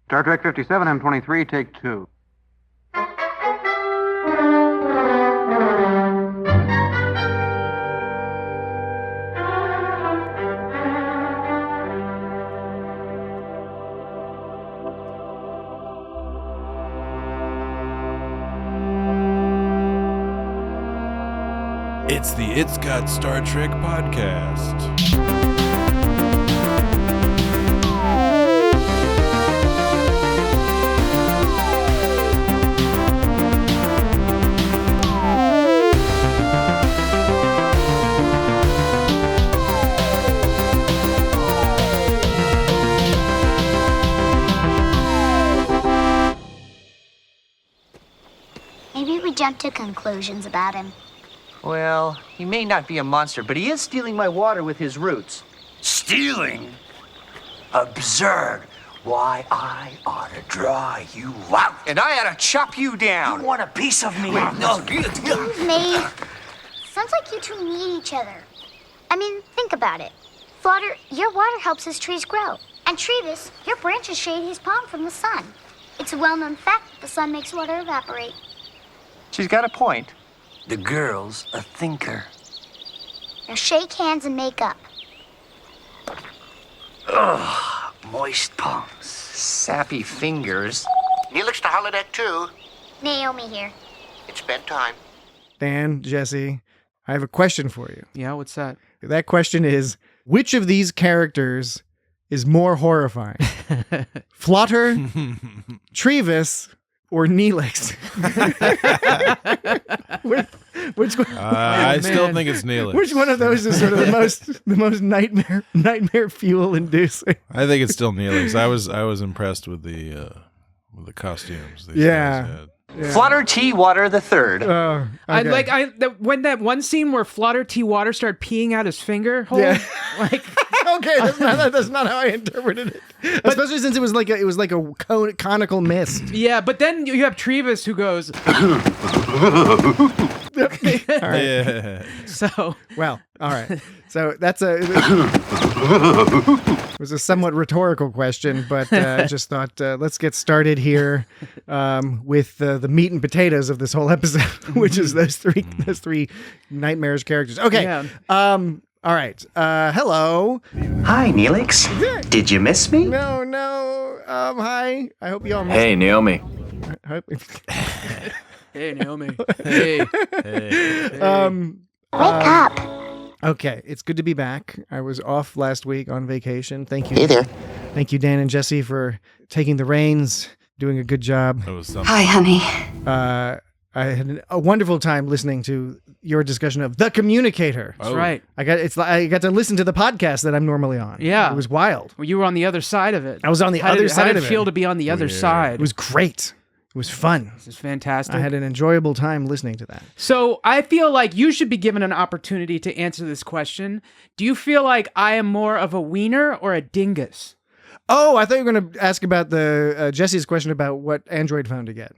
Star Trek 57, M23, take 2. It's the It's Got Star Trek podcast. Maybe we jump to conclusions about him. Well, he may not be a monster, but he is stealing my water with his roots. Stealing? Absurd. Why, I ought to draw you out. And I ought to chop you down. You want a piece of me? No. Maeve, sounds like you two need each other. I mean, think about it. Flutter, your water helps his trees grow. And Trevis, your branches shade his pond from the sun. It's a well-known fact that the sun makes water evaporate. She's got a point. The girl's a thinker. Now shake hands and make up. Ugh, moist palms. Sappy fingers. Neelix to holodeck 2. Naomi here. It's bedtime. Dan, Jesse, I have a question for you. Yeah, what's that? That question is, which of these characters is more horrifying? Flutter, Trevis, or Neelix? Which one? I still think it's Neelix. Which one of those is sort of the most nightmare fuel inducing? I think it's still Neelix. I was impressed with the costumes. These Yeah. guys had. Yeah. Flutter T. Water the Third. Oh, okay. When that one scene where Flutter T. Water started peeing out his finger hole. Yeah. Like, okay, that's not how I interpreted it. Especially since it was like a conical mist. yeah, but then you have Trevis who goes. Okay. All right. Yeah. So Well, all right. So that's it was a somewhat rhetorical question, but I just thought let's get started here with the meat and potatoes of this whole episode, which is those three nightmarish characters. Okay. Yeah. All right. Hello. Hi, Neelix. Did you miss me? No. Hi. I hope you all. Hey, Naomi. hey Naomi. Hey. Wake up. Okay, it's good to be back. I was off last week on vacation. Thank you. Hey there. Thank you, Dan and Jesse, for taking the reins, doing a good job. That was something. Hi, honey. I had a wonderful time listening to your discussion of The Communicator. That's right. I got to listen to the podcast that I'm normally on. Yeah. It was wild. Well, you were on the other side of it. I was on the How other did side it of it. feel to be on the other side? It was great. It was fun. This is fantastic. I had an enjoyable time listening to that. So I feel like you should be given an opportunity to answer this question. Do you feel like I am more of a wiener or a dingus? Oh, I thought you were going to ask about the Jesse's question about what Android phone to get.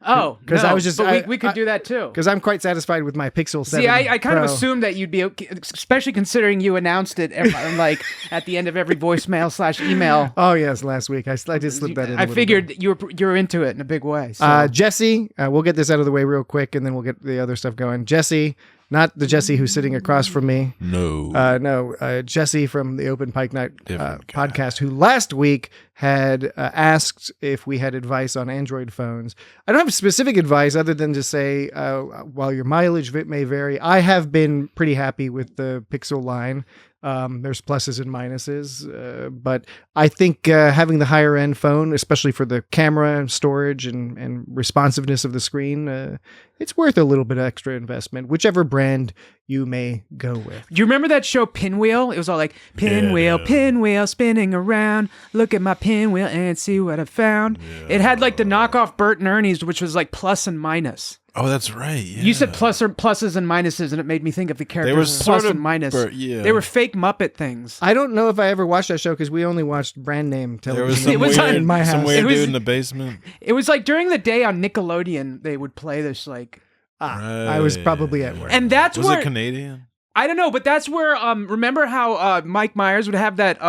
Oh, Because no, I was just but we could do that too. Because I'm quite satisfied with my Pixel 7 See, I kind of Pro. assumed that you'd be okay, especially considering you announced it like at the end of every voicemail/email. Oh yes, last week I did slip that in. I figured you were into it in a big way. So. Jesse, we'll get this out of the way real quick, and then we'll get the other stuff going. Jesse, not the Jesse who's sitting across from me. No. Jesse from the Open Pike Night Different guy. podcast, who last week had asked if we had advice on Android phones. I don't have specific advice other than to say, while your mileage may vary, I have been pretty happy with the Pixel line. There's pluses and minuses, but I think having the higher end phone, especially for the camera and storage and responsiveness of the screen, it's worth a little bit of extra investment, whichever brand you may go with. Do you remember that show Pinwheel? It was all like, pinwheel, pinwheel, spinning around. Look at my pinwheel and see what I found. Yeah. It had like the knockoff Bert and Ernie's, which was like plus and minus. Oh, that's right. Yeah. You said pluses and minuses, and it made me think of the characters They were as sort plus of and minus. yeah. They were fake Muppet things. I don't know if I ever watched that show because we only watched brand name There television. was some It was weird, in my house. some weird It was- dude in the basement. It was like during the day on Nickelodeon, they would play this like, I was probably at work. and that's Was where it Canadian? I don't know, but that's where remember how Mike Myers would have that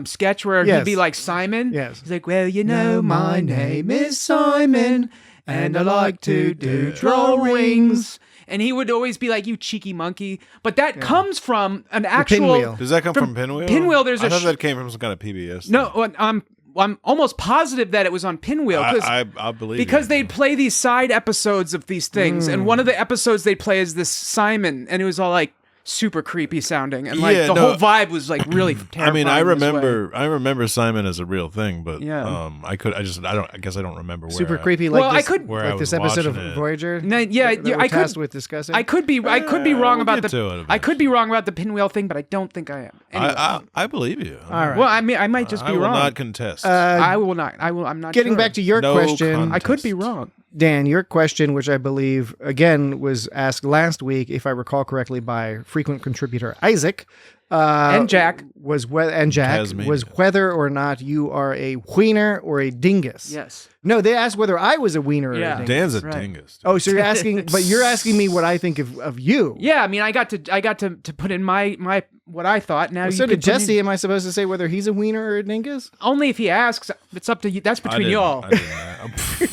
sketch where Yes. he'd be like Simon? Yes. He's like, well, you know, my name is Simon, and I like to do drawings. And he would always be like, you cheeky monkey. But that comes from an actual Pinwheel. Does that come from Pinwheel? Pinwheel, there's I a thought that came from some kind of PBS. No, I'm almost positive that it was on Pinwheel. I believe because you. they'd play these side episodes of these things, and one of the episodes they'd play is this Simon, and it was all like super creepy sounding, and like the whole vibe was like really terrifying. I mean, I this way. remember Simon as a real thing, but Yeah. I guess I don't remember where. Super I- creepy. Well, Like I this, could- Where I like this was episode of watching it. Voyager. No, yeah, that we're I tasked could. with discussing. I could be wrong we'll about get to it I could be wrong about the Pinwheel thing, but I don't think I am. Anyway. I believe you. All right. Well, I mean, I might just be I will wrong. not contest. I will not. I'm not. Getting sure. back to your No question, I could be contest. wrong. Dan, your question, which I believe again was asked last week, if I recall correctly, by frequent contributor Isaac, And Jack. was whether or not you are a wiener or a dingus. Yes. No, they asked whether I was a wiener or Yeah. a dingus. Dan's a Right. dingus. Oh, so you're asking, but you're asking me what I think of you. Yeah, I mean, I got to put in my what I thought. Now Well, you so could did put in- Jesse. Am I supposed to say whether he's a wiener or a dingus? Only if he asks. It's up to you. That's I between didn't- y'all. I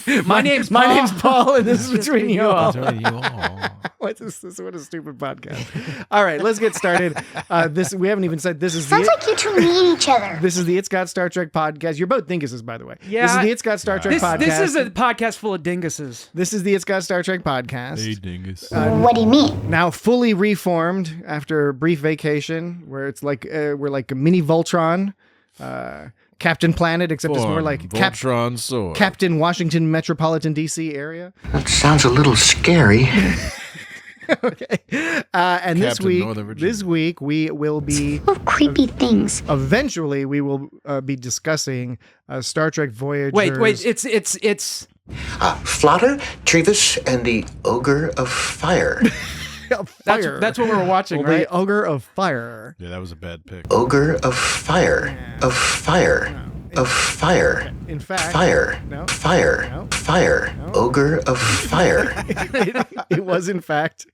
didn't- My name's My Paul. name's Paul, and this is between you all. Between you all. What is this? What a stupid podcast. All right, let's get started. This we haven't even said this is Sounds the like you two need each other. this is the It's Got Star Trek podcast. You're both dinguses, by the way. Yeah, This is the It's Got Star Trek podcast. This is a podcast full of dinguses. This is the It's Got Star Trek podcast. Hey, dingus. What do you mean? Now fully reformed after a brief vacation, where it's like we're like a mini Voltron, Captain Planet, except it's more like Voltron sword. Captain Washington Metropolitan DC area. That sounds a little scary. Okay, and Captain this week we will be Oh, creepy things. eventually we will be discussing Star Trek Voyager. Wait. It's Flotter, Trevis, and the Ogre of Fire. that's what we're watching, the right? Ogre of Fire. Yeah, that was a bad pick. Ogre of Fire. Of Fire. Of Fire. In fact, Fire. No. Fire. No. Fire. Ogre of Fire. it was in fact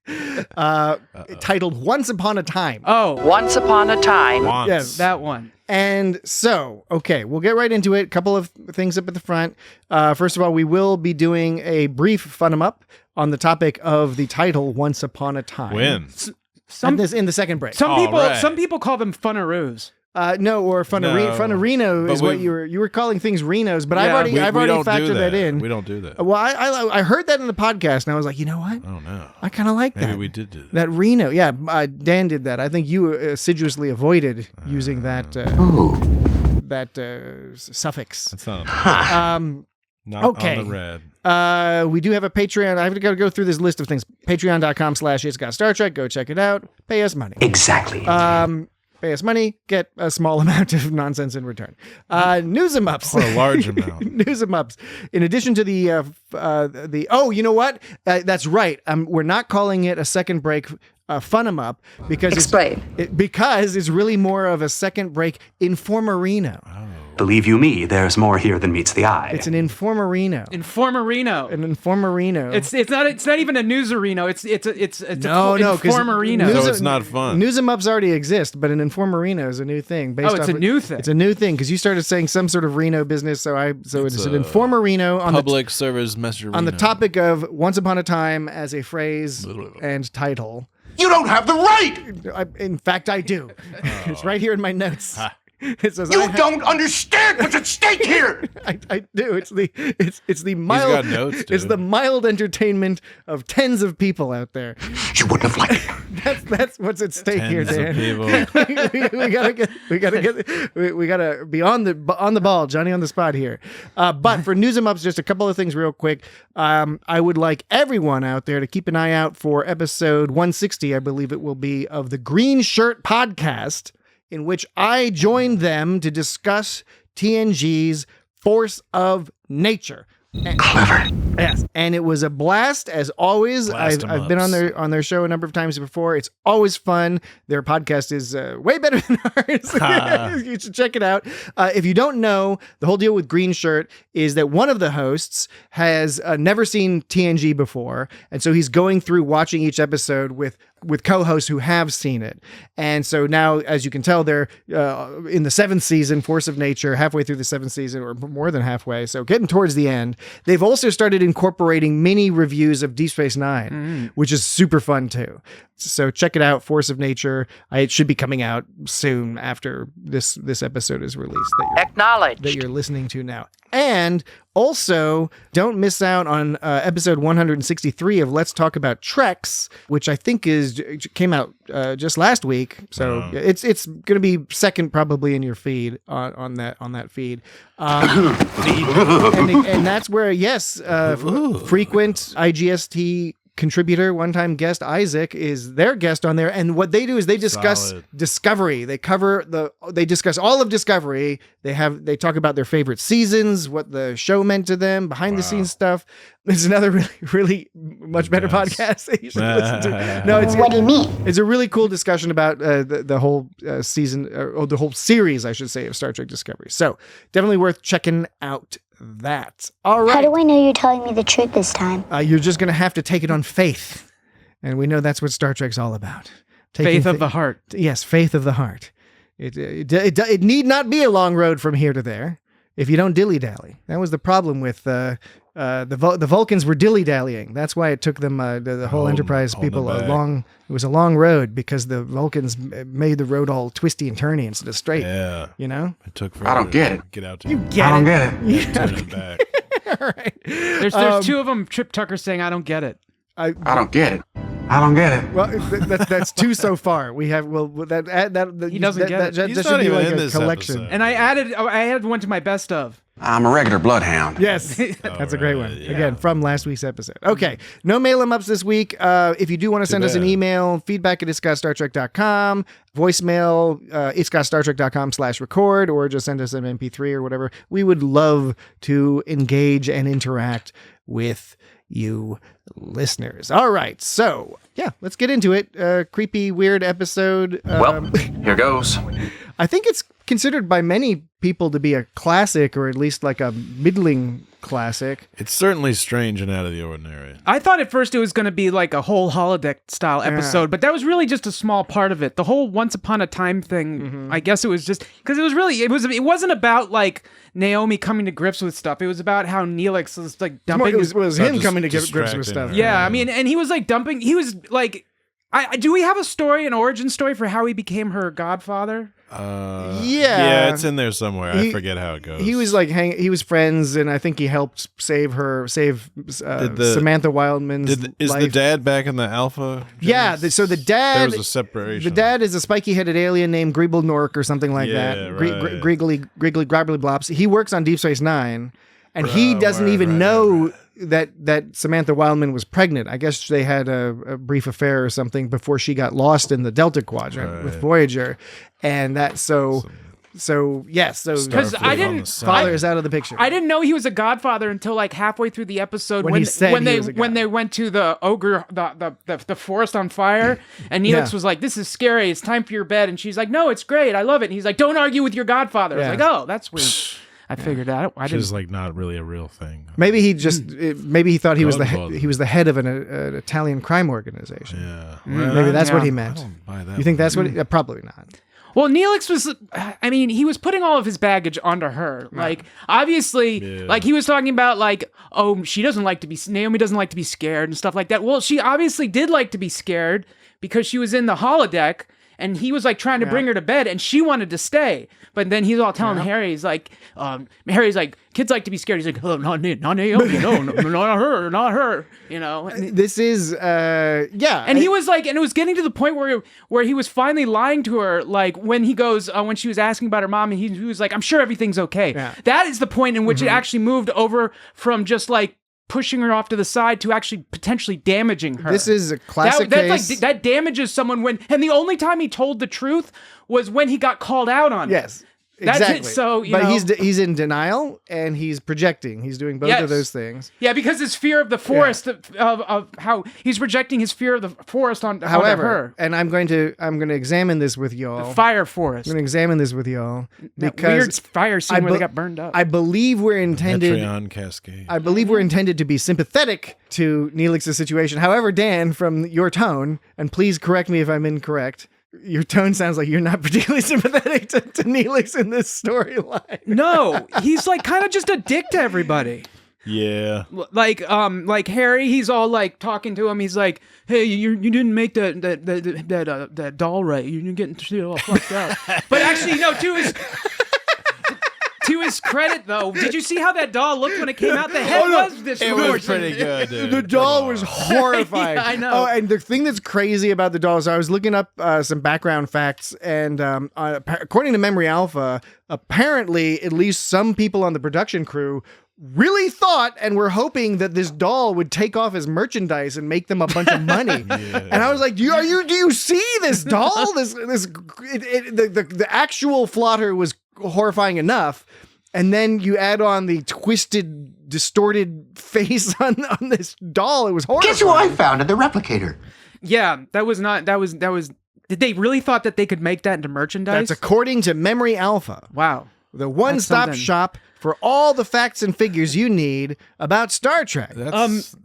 titled Once Upon a Time. Oh, Once upon a time. Once. Yes. that one. And so, okay, we'll get right into it. Couple of things up at the front. First of all, we will be doing a brief fun 'em up on the topic of the title Once Upon a Time. When? In the second break. Some All people right. call them funaroos. No, or Funarino But is what we've- you were calling things Renos, but Yeah. I've already We don't do factored that in. We don't do that. Well, I heard that in the podcast, and I was like, you know what? Oh no. I kind of like Maybe that. we did do that. That Reno, yeah, Dan did that. I think you assiduously avoided using that Ooh. suffix. That's not not Okay. on the red. We do have a Patreon. I've got to go through this list of things. Patreon.com/It's Got Star Trek. Go check it out. Pay us money. Exactly. Pay us money. Get a small amount of nonsense in return. News em ups. Or a large amount. News em ups. In addition to the oh, you know what? That's right. We're not calling it a second break fun em up because Explain. because it's really more of a second break informerino. Believe you me, there's more here than meets the eye. It's an informerino. Informerino. An informerino. It's not even a newserino. It's a No, 'cause informerino. So it's not fun. News em ups already exist, but an informerino is a new thing. Based Oh, it's off a new thing. It's a new thing because you started saying some sort of Reno business, so it's an informerino on Public service messenger. on the topic of Once Upon a Time as a phrase and title. You don't have the right! In fact, I do. It's right here in my notes. It says You don't understand what's at stake here! I do. It's the mild. got notes, it's dude. the mild entertainment of tens of people out there. You wouldn't have liked it. That's what's at stake here, Tens of Dan. people. we gotta be on the ball, Johnny on the spot here. But for news em ups, just a couple of things real quick. I would like everyone out there to keep an eye out for episode 160, I believe it will be, of the Green Shirt podcast, in which I joined them to discuss TNG's Force of Nature. Clever. Yes, and it was a blast as always. Blast 'em I've been ups. on their show a number of times before. It's always fun. Their podcast is way better than ours. You should check it out. If you don't know, the whole deal with Green Shirt is that one of the hosts has never seen TNG before, and so he's going through watching each episode with co-hosts who have seen it. And so now, as you can tell, they're in the 7th season, Force of Nature, halfway through the 7th season, or more than halfway, so getting towards the end. They've also started incorporating mini reviews of Deep Space Nine, which is super fun too. So check it out, Force of Nature. It should be coming out soon after this episode is released that you're listening to now. And also, don't miss out on episode 163 of Let's Talk About Treks, which I think came out just last week. So it's going to be second probably in your feed on that feed. And that's where frequent IGST contributor, one-time guest Isaac is their guest on there, and what they do is they discuss Discovery. They discuss all of Discovery. They talk about their favorite seasons, what the show meant to them, behind the scenes stuff. It's another really, really much better podcast that you should listen to. No, What do you mean? It's a really cool discussion about the whole season, or the whole series, I should say, of Star Trek Discovery. So definitely worth checking out that. All right. How do I know you're telling me the truth this time? You're just going to have to take it on faith. And we know that's what Star Trek's all about. Faith of the heart. Yes, faith of the heart. It need not be a long road from here to there if you don't dilly-dally. That was the problem with the Vulcans were dilly-dallying. That's why it took them, the whole Enterprise people, it was a long road because the Vulcans made the road all twisty and turny instead of straight. Yeah. You know? It took forever. I don't get it. Get out to You him. get I don't it. get it. Turn him back. All right. There's two of them. Trip Tucker saying, "I don't get it." I don't get it. I don't get it. Well, that's two so far. We have that He doesn't get it. That He's should not be even like in a this collection. episode. And I added one to my best of. I'm a regular bloodhound. Yes, that's a great one. yeah. Again, from last week's episode. Okay, no mail em ups this week. If you do want to send us an bad. email, feedback at itsgotstartrek.com, voicemail, itsgotstartrek.com/record, or just send us an MP3 or whatever. We would love to engage and interact with you listeners. All right, so yeah, let's get into it. Creepy, weird episode. Here goes. I think it's considered by many people to be a classic, or at least like a middling classic. It's certainly strange and out of the ordinary. I thought at first it was going to be like a whole holodeck style episode, but that was really just a small part of it. The whole Once Upon a Time thing, I guess it was just because it wasn't about like Naomi coming to grips with stuff. It was about how Neelix was like dumping. It was him just coming to grips with distracting stuff. her. Yeah, I mean, and he was like dumping. He was like, do we have a story, an origin story for how he became her godfather? Yeah, it's in there somewhere. I forget how it goes. He was like he was friends, and I think he helped save Samantha Wildman's Is life. the dad back in the Alpha? Yeah, so the dad. There was a separation. The dad is a spiky-headed alien named Greeble Nork or something like Yeah, that. right. Griggly Grobbly Blops. He works on Deep Space Nine, and he doesn't even know that Samantha Wildman was pregnant. I guess they had a brief affair or something before she got lost in the Delta Quadrant with Voyager, and that so Because I didn't. father is out of the picture. I didn't know he was a godfather until like halfway through the episode When he said when he they was a when they went to the ogre the forest on fire, and Neelix was like, "This is scary. It's time for your bed," and she's like, "No, it's great. I love it." And he's like, "Don't argue with your godfather." I was like, "Oh, that's weird." I figured out. I Which didn't. is like not really a real thing. Maybe he just maybe he thought he was Godfather. he was the head of an Italian crime organization. Yeah. Maybe that's what he I meant. don't buy that You think one. that's what? Probably not. Well, Neelix was, I mean, he was putting all of his baggage onto her. Like, obviously, like he was talking about like, oh, Naomi doesn't like to be scared and stuff like that. Well, she obviously did like to be scared because she was in the holodeck and he was like trying to bring her to bed and she wanted to stay. But then he's all telling Harry, he's like, kids like to be scared. He's like, oh, not Naomi, no, not her, you know. This is, And he was like, and it was getting to the point where he was finally lying to her, like when he goes, when she was asking about her mom, and he was like, I'm sure everything's okay. Yeah. That is the point in which it actually moved over from just like pushing her off to the side to actually potentially damaging her. This is a classic that's case. like that damages someone and the only time he told the truth was when he got called out on it. Yes. That's exactly. it. So, but he's in denial and he's projecting. He's doing both of those things. Yeah, because his fear of the forest of how he's projecting his fear of the forest onto her. And I'm going to examine this with y'all. The fire forest. I'm going to examine this with y'all That because weird fire scene where they got burned up. I believe we're intended. Metreon cascade. I believe we're intended to be sympathetic to Neelix's situation. However, Dan, from your tone, and please correct me if I'm incorrect, your tone sounds like you're not particularly sympathetic to Neelix in this storyline. No, he's like kind of just a dick to everybody. Yeah. Like Harry, he's all like talking to him. He's like, "Hey, you didn't make that doll right. You're getting shit all fucked up." But actually, no. To his credit, though, did you see how that doll looked when it came out? The head was this. It was pretty good, dude. The doll was horrifying. Yeah, I know. Oh, and the thing that's crazy about the doll is I was looking up some background facts, and according to Memory Alpha, apparently at least some people on the production crew really thought and were hoping that this doll would take off as merchandise and make them a bunch of money. And I was like, do you see this doll? The actual Flotter was horrifying enough, and then you add on the twisted, distorted face on this doll. It was horrifying. Guess who I found at the replicator? Yeah, that was. Did they really thought that they could make that into merchandise? That's according to Memory Alpha. Wow. The one-stop shop for all the facts and figures you need about Star Trek. That's,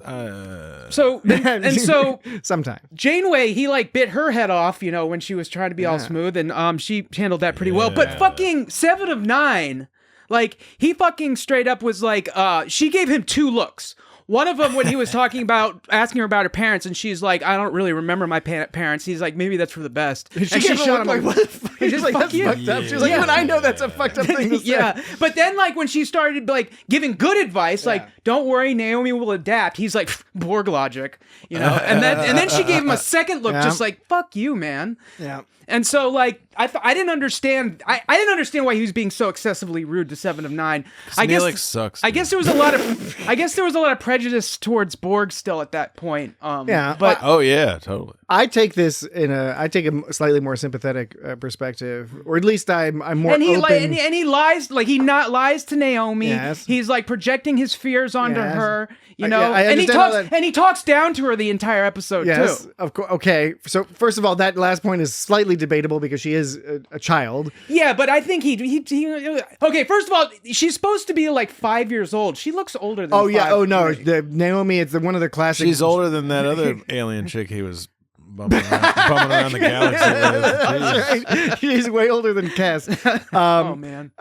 So sometimes Janeway, he like bit her head off, when she was trying to be all smooth, and she handled that pretty well. But fucking 7 of 9, like he fucking straight up was like, she gave him 2 looks. One of them when he was asking her about her parents, and she's like, "I don't really remember my parents." He's like, "Maybe that's for the best." she shot him like, "What the fuck?" She's like, "That's fucked up." She was like, "Even I know that's a fucked up thing to say." Yeah, but then like when she started like giving good advice, like, "Don't worry, Naomi will adapt." He's like, "Borg logic," and then she gave him a second look, just like, "Fuck you, man." Yeah. And so, like, I didn't understand. I didn't understand why he was being so excessively rude to 7 of 9. Neelix sucks. I guess there was a lot of prejudice towards Borg still at that point. But oh yeah, totally. I take this I take a slightly more sympathetic perspective, or at least I'm more open. And he lies, like he not lies to Naomi. Yes. He's like projecting his fears onto Yes. her. I And understand he talks down to her the entire episode too. Of course. Okay, so first of all, that last point is slightly debatable because she is a child. Yeah, but I think he okay. First of all, she's supposed to be like 5 years old. She looks older than. Oh yeah. 5. Oh no. Naomi. It's one of the classic. She's older than that other alien chick he was bumming around the galaxy. That's right. She's way older than Cass. Oh man.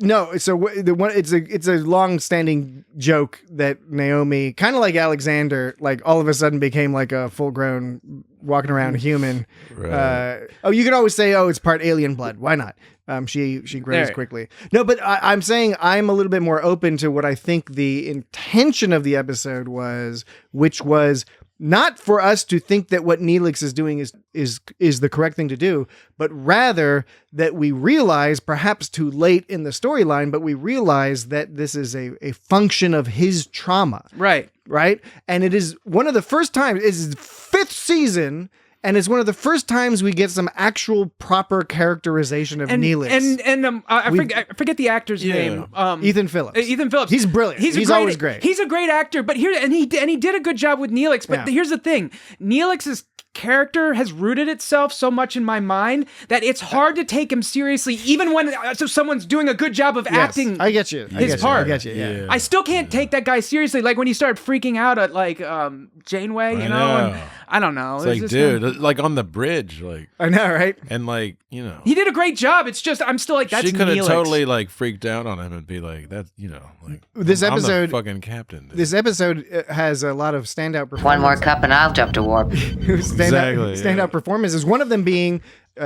No. So it's a long-standing joke that Naomi, kind of like Alexander, like all of a sudden became like a full-grown walking around human. Right. You can always say, "Oh, it's part alien blood." Why not? She grows quickly. No, but I'm saying I'm a little bit more open to what I think the intention of the episode was, which was not for us to think that what Neelix is doing is the correct thing to do, but rather that we realize, perhaps too late in the storyline, but we realize that this is a function of his trauma. Right. Right? And it is one of the first times, it's his 5th season, and it's one of the first times we get some actual proper characterization of Neelix. And I forget the actor's name. Ethan Phillips. Ethan Phillips. He's brilliant. He's always great. He's a great actor, but he did a good job with Neelix. But here's the thing: Neelix's character has rooted itself so much in my mind that it's hard to take him seriously, even when someone's doing a good job of acting. I get you. His part. I get you. Yeah. I still can't take that guy seriously. Like when he started freaking out at like Janeway, you know. And I don't know. It's like, dude, like on the bridge, like I know, right? And like, he did a great job. It's just I'm still like, that's she could have Neelix. totally like freaked out on him and be like, that, like this episode, I'm the fucking captain. Dude. This episode has a lot of standout performances. One more cup and I'll jump to warp. Standout performances. One of them being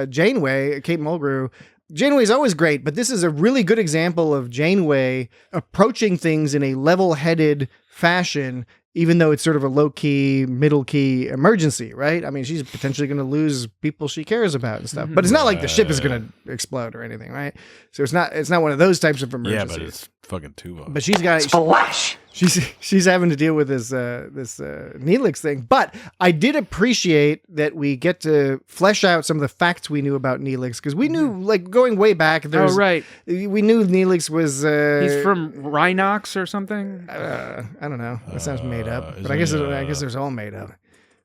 Janeway, Kate Mulgrew. Janeway is always great, but this is a really good example of Janeway approaching things in a level-headed fashion, even though it's sort of a low-key, middle-key emergency, right? I mean, she's potentially going to lose people she cares about and stuff, but it's not like the ship is going to explode or anything, right? So it's not one of those types of emergencies. Yeah, but it's fucking Tuvok. But she's got Splash. she's having to deal with this Neelix thing. But I did appreciate that we get to flesh out some of the facts we knew about Neelix, because we knew, like, going way back. Right. We knew Neelix was. He's from Rhinox or something. I don't know. That sounds made up, but I isn't guess he, it's all made up.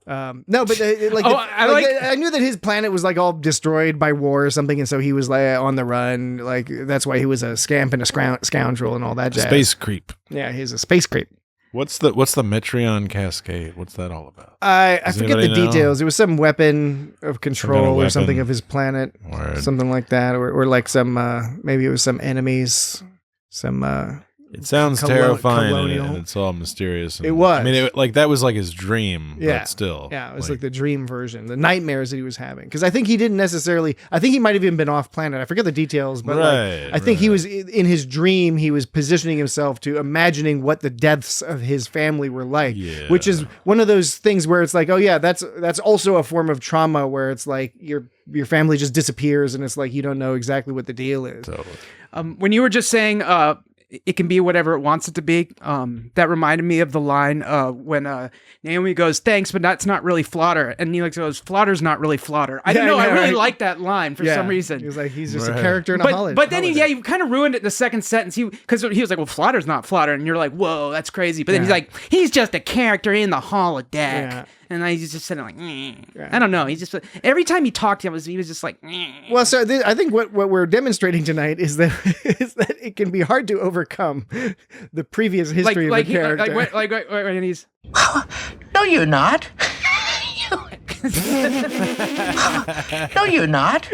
No, but I knew that his planet was like all destroyed by war or something, and so he was like on the run. Like that's why he was a scamp and a scoundrel and all that jazz. Space creep. Yeah, he's a space creep. What's the Metreon Cascade? What's that all about? I Does forget the anybody know? details. It was some weapon of control or something weapon. of his planet, Word. something like that, or like some maybe it was some enemies, some. It sounds terrifying and it's all mysterious. And, It was. I mean, that was like his dream, Yeah. but still. Yeah, it was like the dream version, the nightmares that he was having. Because I think he didn't necessarily, I think he might have even been off planet. I forget the details, but I think he was in his dream, he was positioning himself to imagining what the deaths of his family were like, which is one of those things where it's like, oh yeah, that's also a form of trauma where it's like your family just disappears and it's like you don't know exactly what the deal is. Totally. When you were just saying it can be whatever it wants it to be, that reminded me of the line when Naomi goes, thanks, but that's not really Flaughter. And Neelix goes, Flaughter's not really Flaughter. I don't know. I really like that line for some reason. He was like, he's just a character in a holiday. But then you kind of ruined it in the second sentence. Because he was like, well, Flaughter's not Flaughter. And you're like, whoa, that's crazy. But then he's like, he's just a character in the holodeck. Yeah. And he's just sitting like, I don't know. He just every time he talked, he was just like. Well, so I think what we're demonstrating tonight is that it can be hard to overcome the previous history of a character. Like when he's. No, you're not. No, you're not.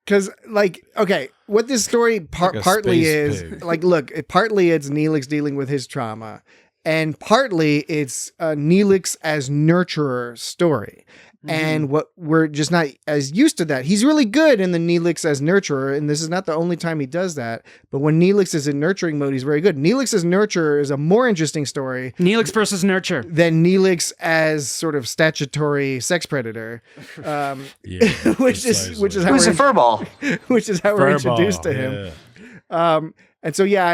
Because, like, okay, what this story partly is, like, look, partly it's Neelix dealing with his trauma, and partly it's Neelix as nurturer story. And what we're just not as used to that. He's really good in the Neelix as nurturer, and this is not the only time he does that. But when Neelix is in nurturing mode, he's very good. Neelix as nurturer is a more interesting story. Neelix versus nurture. Than Neelix as sort of statutory sex predator, which is how Who's a furball? Which is how we're introduced to him. And so, yeah,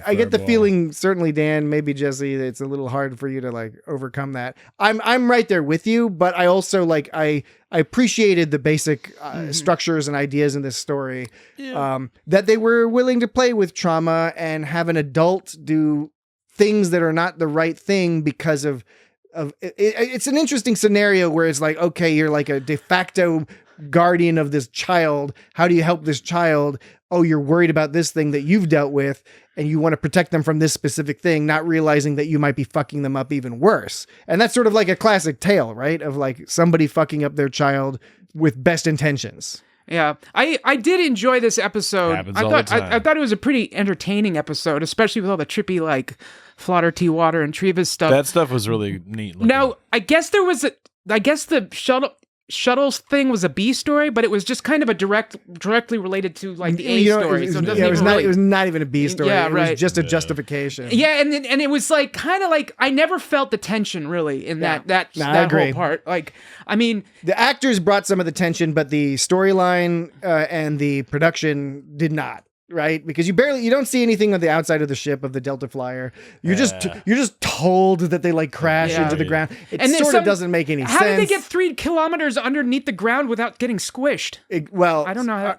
I get the feeling, certainly, Dan, maybe Jesse, that it's a little hard for you to like overcome that. I'm right there with you, but I also like I appreciated the basic structures and ideas in this story, that they were willing to play with trauma and have an adult do things that are not the right thing because of it's an interesting scenario where it's like, okay, you're like a de facto guardian of this child. How do you help this child? Oh, you're worried about this thing that you've dealt with and you want to protect them from this specific thing, not realizing that you might be fucking them up even worse. And that's sort of like a classic tale, right? Of like somebody fucking up their child with best intentions. Yeah, I did enjoy this episode. I thought it was a pretty entertaining episode, especially with all the trippy like Flaughter T. Water and Trevis stuff. That stuff was really neat looking. Now, I guess the Shuttles thing was a B story, but it was just kind of a directly related to like the A story. It was not even a B story. Yeah, it was just a justification. Yeah, and it was like kind of like I never felt the tension really in that whole part. Like, I mean, the actors brought some of the tension, but the storyline and the production did not. Right, because you don't see anything on the outside of the ship of the Delta Flyer. You're just told that they like crash into the ground. It sort of doesn't make any sense. How did they get 3 kilometers underneath the ground without getting squished? I don't know.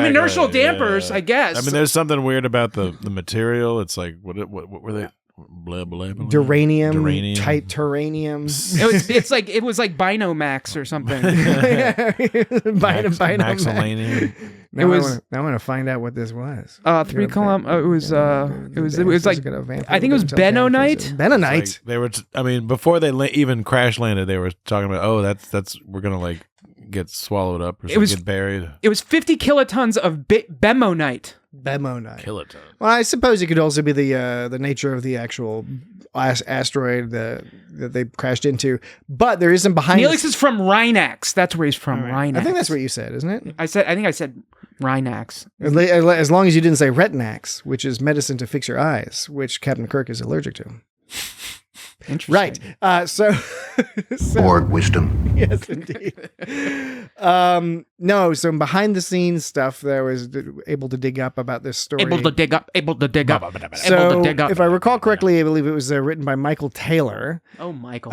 Inertial dampers, I guess. I mean, there's something weird about the material. It's like what were they? Blah, blah, blah. Duranium, tight terranium. It was like Binomax or something. Maxilanium. Now I want to find out what this was. 3 kilometers. It was like I think it was Benonite. Benonite. They were. Before they even crash landed, they were talking about that's we're gonna like get swallowed up or get buried. It was 50 kilotons of Bemonite. Bemonite. Kiloton. Well, I suppose it could also be the nature of the actual asteroid that they crashed into. But there is some behind. Neelix is from Rhinax. That's where he's from. Right. Rhinax. I think that's what you said, isn't it? I think I said Rhinax. As long as you didn't say Retinax, which is medicine to fix your eyes, which Captain Kirk is allergic to. Interesting. Right. So Borg wisdom. Yes, indeed. No, some behind the scenes stuff that I was able to dig up about this story. Able to dig up. So, Able to dig up. if I recall correctly, I believe it was written by Michael Taylor. Oh, Michael.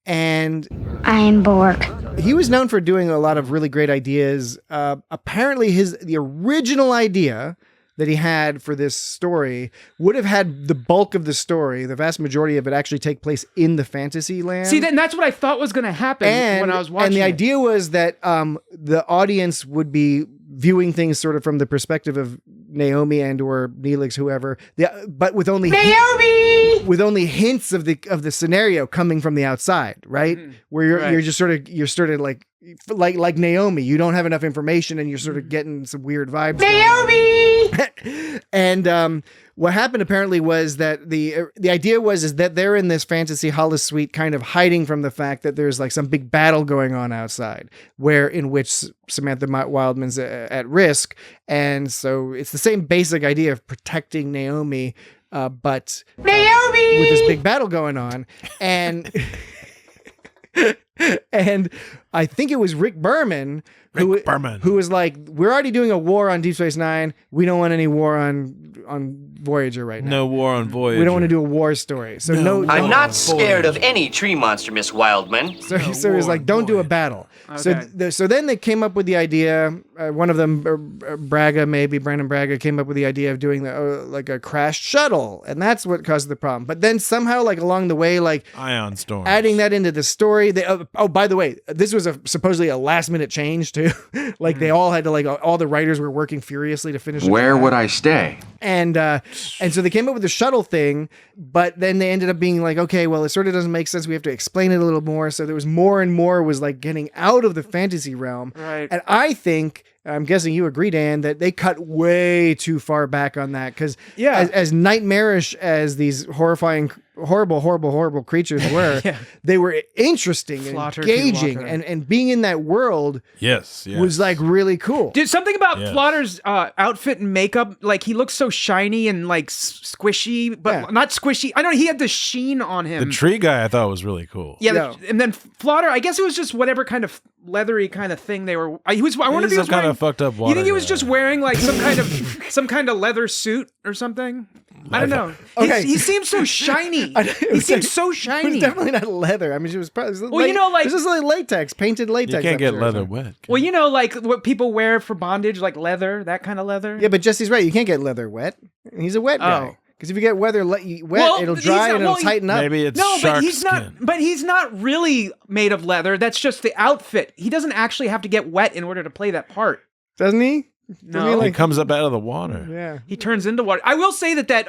And I'm Borg. he was known for doing a lot of really great ideas. Apparently, the original idea that he had for this story would have had the bulk of the story, the vast majority of it, actually take place in the fantasy land. See, that's what I thought was going to happen when I was watching. And the it. idea was that the audience would be viewing things sort of from the perspective of Naomi and or Neelix, whoever, but with only with only hints of the scenario coming from the outside, right? Where you're just sort of like Naomi, you don't have enough information and you're sort of getting some weird vibes. Naomi! And what happened apparently was that the idea is that they're in this fantasy holosuite kind of hiding from the fact that there's like some big battle going on outside in which Samantha Wildman's at risk. And so it's the same basic idea of protecting Naomi, but Naomi! With this big battle going on. And and I think it was Rick Berman who was like, we're already doing a war on Deep Space Nine. We don't want any war on Voyager right now. No war on Voyager. We don't want to do a war story. So no I'm not scared of any tree monster, Miss Wildman. So he was like, don't do a battle. Okay. So then they came up with the idea, one of them, Brandon Braga, came up with the idea of doing like a crashed shuttle. And that's what caused the problem. But then somehow, like along the way, like ion storm, adding that into the story. By the way, this was supposedly a last minute change too. Like they all had to all the writers were working furiously to finish. Where would I stay? And so they came up with the shuttle thing, but then they ended up being like, okay, well, it sort of doesn't make sense. We have to explain it a little more. So there was more and more was like getting out of the fantasy realm. Right. And I think, I'm guessing you agree, Dan, that they cut way too far back on that. Because as nightmarish as these horrible creatures were, they were interesting and engaging, and being in that world was like really cool. Dude, something about Flotter's outfit and makeup, like he looks so shiny and like squishy, but not squishy. I don't know, he had the sheen on him. The tree guy I thought was really cool. Yeah, and then Flotter, I guess it was just whatever kind of leathery kind of thing they were. I wonder if he was kind wearing of fucked up water. You think he was just wearing like some kind of leather suit or something? I don't know. Okay. He seems so shiny. He seems so shiny. It was definitely not leather. I mean, it was probably. This is like latex, painted latex. You can't get leather wet. Well, you know, like what people wear for bondage, like leather, that kind of leather. Yeah, but Jesse's right. You can't get leather wet. He's a wet guy. Because if you get wet, it'll dry and it'll tighten up. Maybe it's shark skin. But he's not really made of leather. That's just the outfit. He doesn't actually have to get wet in order to play that part. Doesn't he? No, he comes up out of the water. Yeah, he turns into water. I will say that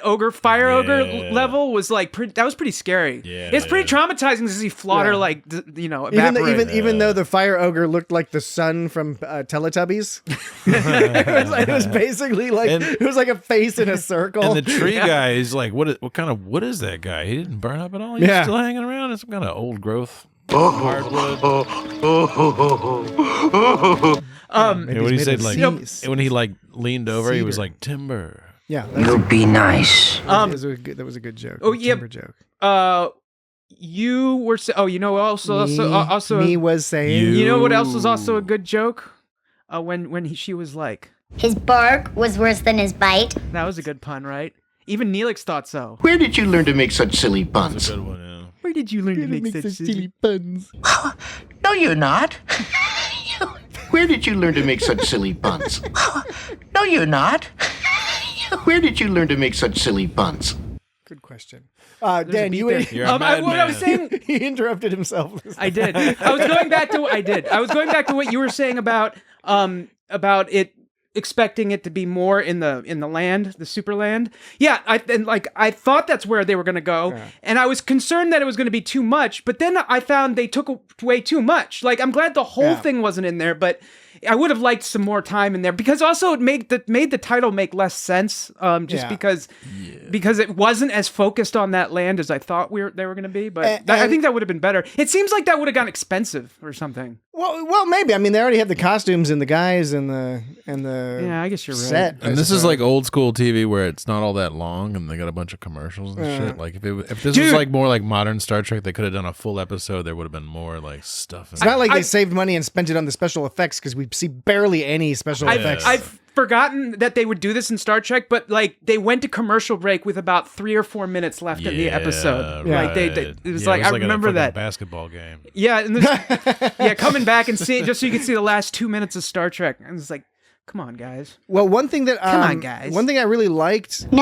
ogre, fire ogre level was like that was pretty scary. Yeah, it's pretty traumatizing to see Flotter evaporate. Even though the fire ogre looked like the sun from Teletubbies, it was basically like it was like a face in a circle. And the tree guy is like, what kind of wood is that guy? He didn't burn up at all. He's still hanging around. It's some kind of old growth. Hardwood. When he said when he leaned over, he was like timber. Yeah, you'll be nice. That was a good joke. Oh yeah, timber joke. You were also me was saying. You know what else was also a good joke? She was like, his bark was worse than his bite. That was a good pun, right? Even Neelix thought so. Where did you learn to make such silly puns? That's a good one, yeah. Where did you learn to make such silly puns? No, you're not. Where did you learn to make such silly puns? No, you're not. Where did you learn to make such silly puns? Good question. Dan, you're a madman. What I was saying, he interrupted himself. I did. I was going back to what you were saying about it expecting it to be more in the land, the super land. Yeah, I thought that's where they were going to go, and I was concerned that it was going to be too much. But then I found they took away too much. Like I'm glad the whole thing wasn't in there, but I would have liked some more time in there because also it made the title make less sense. Because it wasn't as focused on that land as I thought they were going to be. But I think that would have been better. It seems like that would have gotten expensive or something. Well, maybe. I mean, they already have the costumes and the guys and the Yeah, I guess you're right. set. And this is like old school TV where it's not all that long and they got a bunch of commercials and shit. Like if this was like more like modern Star Trek, they could have done a full episode. There would have been more like stuff. It's not like they saved money and spent it on the special effects because we see barely any special effects. I've forgotten that they would do this in Star Trek, but like they went to commercial break with about 3 or 4 minutes left in the episode. Right. Like they it was like I remember that basketball game. Yeah, and coming back and see just so you can see the last 2 minutes of Star Trek. And it's like, come on, guys. Well, one thing that come on, guys. One thing I really liked, and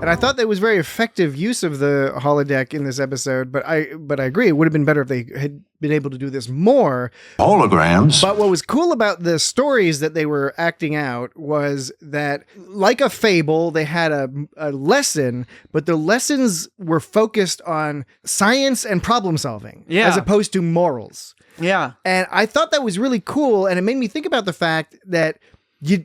I thought that was very effective use of the holodeck in this episode. But I agree, it would have been better if they had been able to do this more. Holograms. But what was cool about the stories that they were acting out was that, like a fable, they had a lesson, but the lessons were focused on science and problem solving, as opposed to morals. Yeah, and I thought that was really cool, and it made me think about the fact that you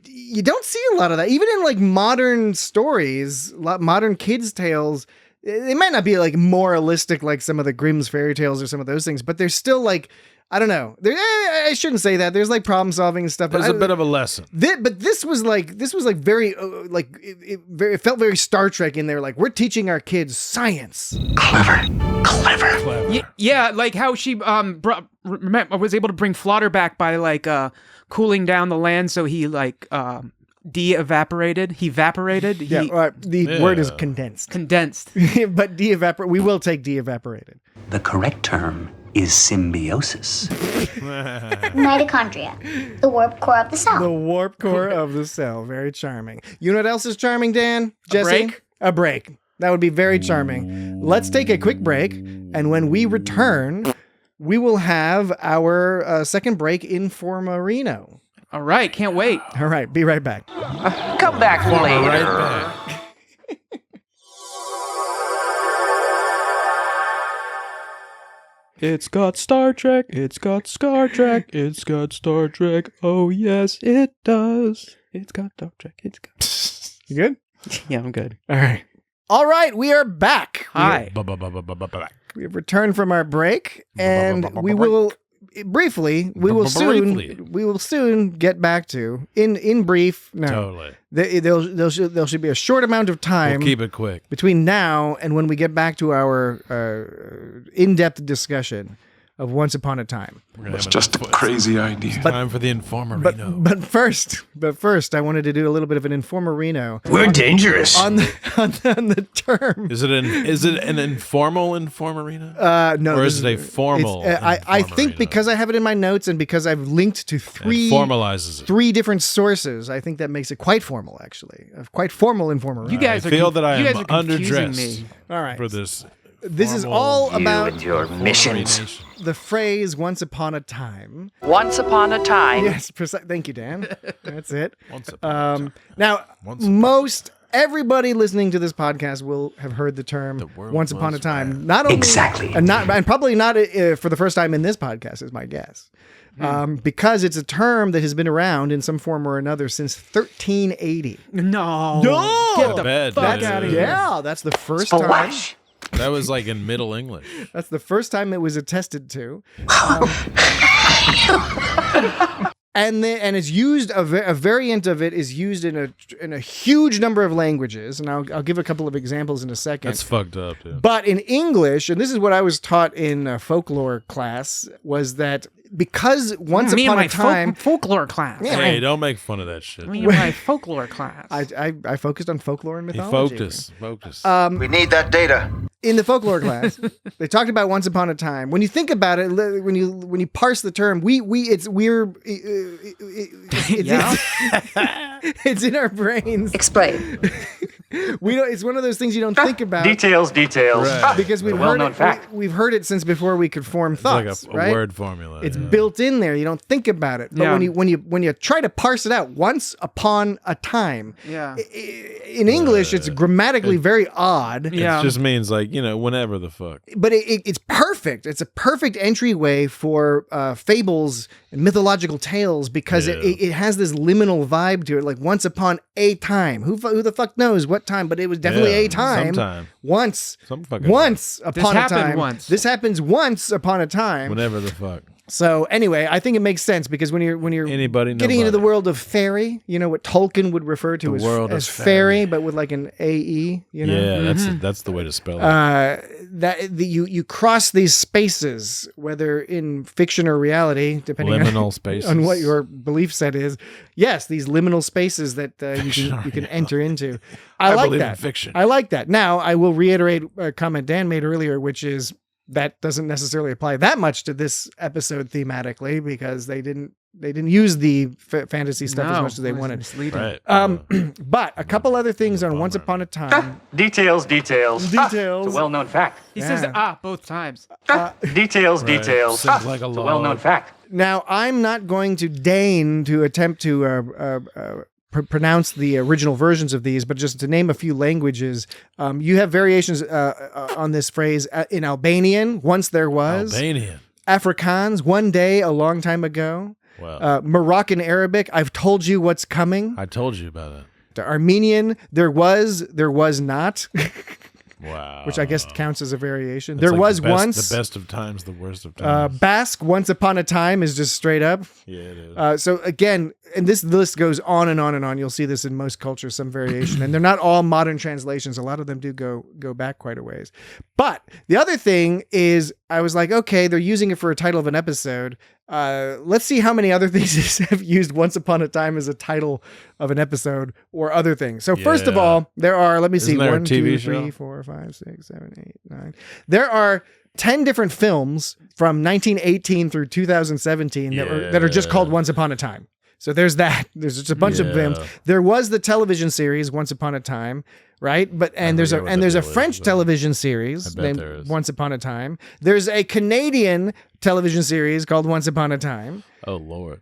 don't see a lot of that, even in like modern stories, modern kids' tales. They might not be like moralistic like some of the Grimm's fairy tales or some of those things, but they're still like, I don't know. I shouldn't say that. There's like problem solving and stuff. There's a bit of a lesson. But this was like very it felt very Star Trek in there. Like, we're teaching our kids science. Clever. Yeah, like how she was able to bring Flaughter back by like cooling down the land, so he like de-evaporated. He evaporated. The word is condensed. But de-evaporate. We will take de-evaporated. The correct term is symbiosis. Mitochondria, the warp core of the cell. The warp core of the cell. Very charming. You know what else is charming, Dan? Jesse? A break. That would be very charming. Let's take a quick break, and when we return, we will have our second break in Formarino. All right, can't wait. All right, be right back. Come back later. Right back. It's got Star Trek, it's got Star Trek, it's got Star Trek, oh yes it does. It's got Star Trek, it's got... You good? Yeah, I'm good. All right, we are back. Hi. We have returned from our break, and we will soon get back to in brief. No, totally. There should be a short amount of time. We'll keep it quick between now and when we get back to our in-depth discussion of Once Upon a Time. It's just a crazy idea. Time for the Informerino. But first, I wanted to do a little bit of an Informerino. We're dangerous. On the term. Is it an informal Informerino? No. Or is it a formal? I think because I have it in my notes and because I've linked to formalizes it. 3 different sources, I think that makes it quite formal, actually. A quite formal Informerino. You guys I feel that I am confusing underdressed me. All right. for this. This is all about and your missions. the phrase "Once upon a time." Once upon a time. Yes, thank you, Dan. That's it. Once upon a time. Now, everybody listening to this podcast will have heard the term "Once upon a time." Not only exactly, and probably not for the first time in this podcast, is my guess. Because it's a term that has been around in some form or another since 1380. No. Get the fuck out of here. Yeah, that's the first time. That was like in Middle English. That's the first time it was attested to. And it's used, a variant of it is used in a huge number of languages, and I'll give a couple of examples in a second. That's fucked up, dude. But in English, and this is what I was taught in folklore class, was that because once upon a time... folklore class. Yeah, hey, don't make fun of that shit. Me and my folklore class. I focused on folklore and mythology. Focus. We need that data. In the folklore class, they talked about once upon a time. When you think about it, when you parse the term, it's in our brains. Explain. It's one of those things you don't think about. Details. Right. Because we've heard it. We've heard it since before we could form thoughts. It's like a word formula. It's built in there. You don't think about it. But when you try to parse it out, once upon a time. Yeah. In English, it's grammatically very odd. It just means like, whenever the fuck. But it's perfect. It's a perfect entryway for fables and mythological tales because it has this liminal vibe to it. Like once upon a time. Who the fuck knows what time? But it was definitely a time. Sometime. Once. Some fucking Once upon a time. Once. This happens once upon a time. Whenever the fuck. So anyway, I think it makes sense because when you're Anybody, getting into the nobody. world of fairy, you know what Tolkien would refer to The world as of fairy, fairy. but with like an AE, you know? Yeah, that's the way to spell it. You cross these spaces, whether in fiction or reality, depending Liminal spaces. on what your belief set is. Yes, these liminal spaces that Fiction you or can reality. enter into. I like believe in that. fiction. I like that. Now, I will reiterate a comment Dan made earlier, which is that doesn't necessarily apply that much to this episode thematically because they didn't use the fantasy stuff as much as they wanted. Right. But a couple other things on Once Upon a Time. Details. Details. It's a well-known fact. He says both times. Details. Seems like a It's a law. well-known fact. Now, I'm not going to deign to attempt to pronounce the original versions of these, but just to name a few languages, you have variations on this phrase in Albanian, once there was. Albanian. Afrikaans, one day, a long time ago. Wow. Moroccan Arabic, I've told you what's coming. I told you about it. The Armenian, there was not. Wow. Which I guess counts as a variation. It's There like was the best, once. the best of times, the worst of times. Basque, once upon a time, is just straight up. Yeah, it is. So again, and this list goes on and on and on. You'll see this in most cultures, some variation, and they're not all modern translations. A lot of them do go back quite a ways. But the other thing is, I was like, okay, they're using it for a title of an episode. Let's see how many other things have used "Once Upon a Time" as a title of an episode or other things. So first of Yeah. all, there are. Let me Isn't see. there a 1, 2, TV 3, show? 4, 5, 6, 7, 8, 9. There are 10 different films from 1918 through 2017 that are just called Once Upon a Time. So there's that. There's just a bunch of films. There was the television series Once Upon a Time, right? But there's forget what a the deal is, French but television series I bet named there is. Once Upon a Time. There's a Canadian television series called Once Upon a Time. Oh, Lord.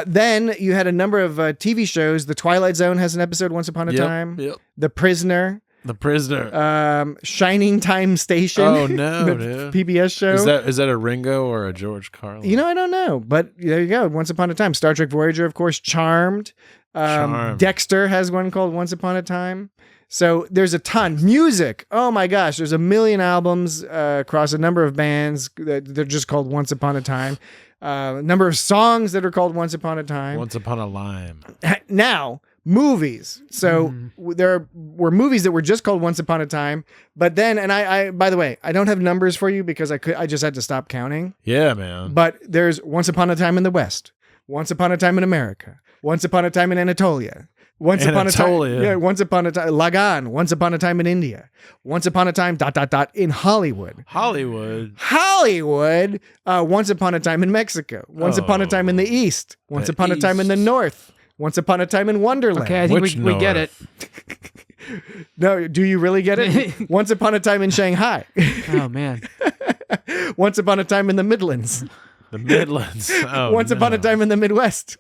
Then you had a number of TV shows. The Twilight Zone has an episode Once Upon a Time. Yep. The Prisoner. The Prisoner. Shining Time Station. Oh, no, the dude. PBS show. Is that a Ringo or a George Carlin? You know, I don't know, but there you go. Once Upon a Time. Star Trek Voyager, of course. Charmed. Charmed. Dexter has one called Once Upon a Time. So there's a ton. Music. Oh my gosh. There's a million albums across a number of bands that they're just called Once Upon a Time. A number of songs that are called Once Upon a Time. Once Upon a Lime. Now, movies. So there were movies that were just called Once Upon a Time, but then, and I by the way, I don't have numbers for you because I just had to stop counting. Yeah, man. But there's Once Upon a Time in the West, Once Upon a Time in America, Once Upon a Time in Anatolia, Once Upon a Time, Anatolia. yeah, Once Upon a Time, Lagan, Once Upon a Time in India, Once Upon a Time ... in Hollywood. Hollywood. Once Upon a Time in Mexico, Once Upon a Time in the East, Once The Upon a Time in the East. North, Once Upon a Time in Wonderland. Okay, I think Which we get it. No, do you really get it? Once Upon a Time in Shanghai. Oh man. Once Upon a Time in the Midlands. The Midlands. Oh, Once Upon a no. Time in the Midwest.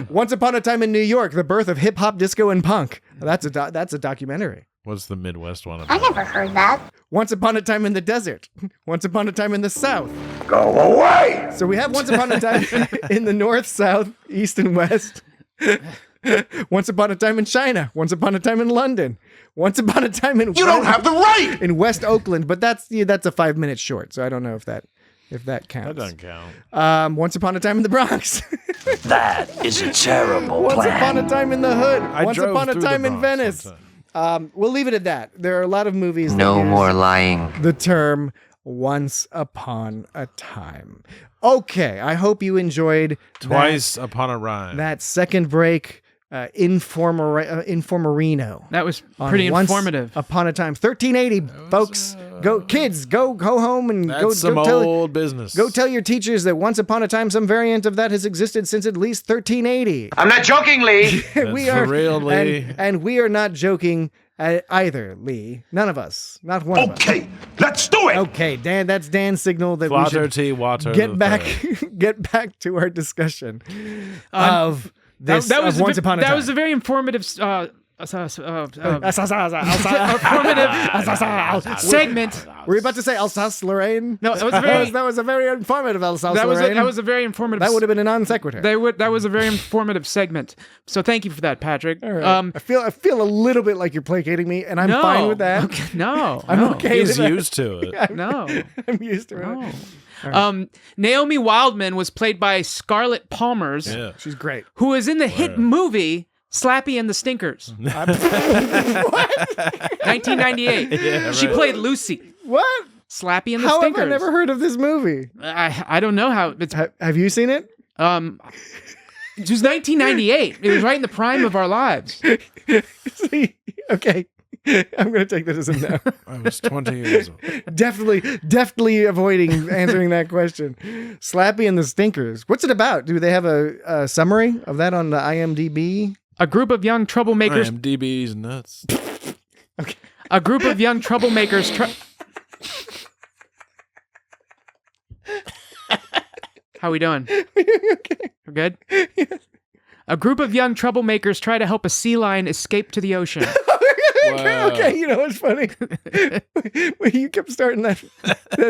Once Upon a Time in New York, the birth of hip hop, disco, and punk. That's a documentary. What's the Midwest one I about? never heard that. Once Upon a Time in the desert. Once Upon a Time in the South. Go away! So we have Once Upon a Time in the North, South, East, and West. Once Upon a Time in China. Once Upon a Time in London. Once Upon a Time in You don't have the right! in West Oakland, but that's a 5-minute short, so I don't know if that counts. That doesn't count. Once Upon a Time in the Bronx. That is a terrible Once plan. Upon a Time in the Hood. I Once drove Upon a through the Time in Bronx Venice. sometime. We'll leave it at that. There are a lot of movies that No use more lying. the term Once Upon a Time. Okay, I hope you enjoyed Twice Upon a Rhyme. that second break Informerino. That was on pretty Once informative. Upon a Time. 1380, folks. Go kids, go home and That's some go tell old business. Go tell your teachers that once upon a time some variant of that has existed since at least 1380. I'm not joking, Lee. We for are real, Lee. and we are not joking either, Lee. None of us. Not one of us. Okay, let's do it! Okay, Dan, that's Dan's signal that we Water should tea, water. get back to our discussion of this of Once Upon a Time. That was a very informative informative segment. Were you about to say Alsace-Lorraine? No, that was a very that was a very informative Alsace-Lorraine. that was a very informative. That would have been a non sequitur. That was a very informative segment. So thank you for that, Patrick. All right. I feel a little bit like you're placating me, and I'm fine with that. Okay, no, I'm no, okay He's with that. used to it. No. I'm used to it. No. Naomi Wildman was played by Scarlett Palmers, She's great. who was in the hit movie Slappy and the Stinkers. 1998. She played Lucy. What? Slappy and the How Stinkers. have I never heard of this movie? I don't know how it's. Have you seen it? It was 1998. It was right in the prime of our lives. See, okay. I'm going to take that as a no. I was 20 years old. Definitely avoiding answering that question. Slappy and the Stinkers. What's it about? Do they have a summary of that on the IMDb? A group of young troublemakers. IMDb's nuts. Okay. A group of young troublemakers. How we doing? Okay. We're good? A group of young troublemakers try to help a sea lion escape to the ocean. Okay, you know what's funny? When you kept starting that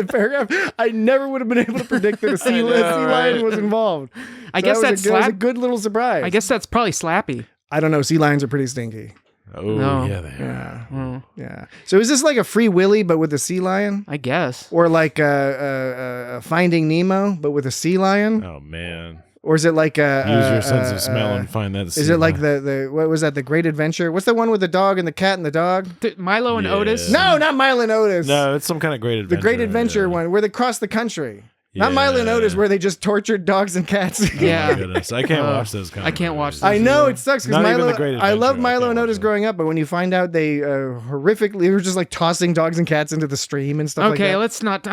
paragraph, I never would have been able to predict that a sea lion was involved. I guess that was a good little surprise. I guess that's probably Slappy. I don't know. Sea lions are pretty stinky. Oh, No. yeah, they are. Yeah. So is this like a Free Willy but with a sea lion? I guess. Or like a Finding Nemo but with a sea lion? Oh, man. Or is it like a Use your sense of smell and find that. Is it like the what was that? The Great Adventure? What's the one with the dog and the cat and the dog? Milo and Otis? No, not Milo and Otis. No, it's some kind of Great Adventure. The Great Adventure one where they cross the country. Not Milo and Otis where they just tortured dogs and cats. Yeah. Oh, my goodness. I can't watch those kind I of can't watch movies. those. I know it sucks because Not even Milo. the Great I love Adventure, Milo I and can't Otis watch growing up, but when you find out they horrifically, they were just like tossing dogs and cats into the stream and stuff like that. Okay, let's not.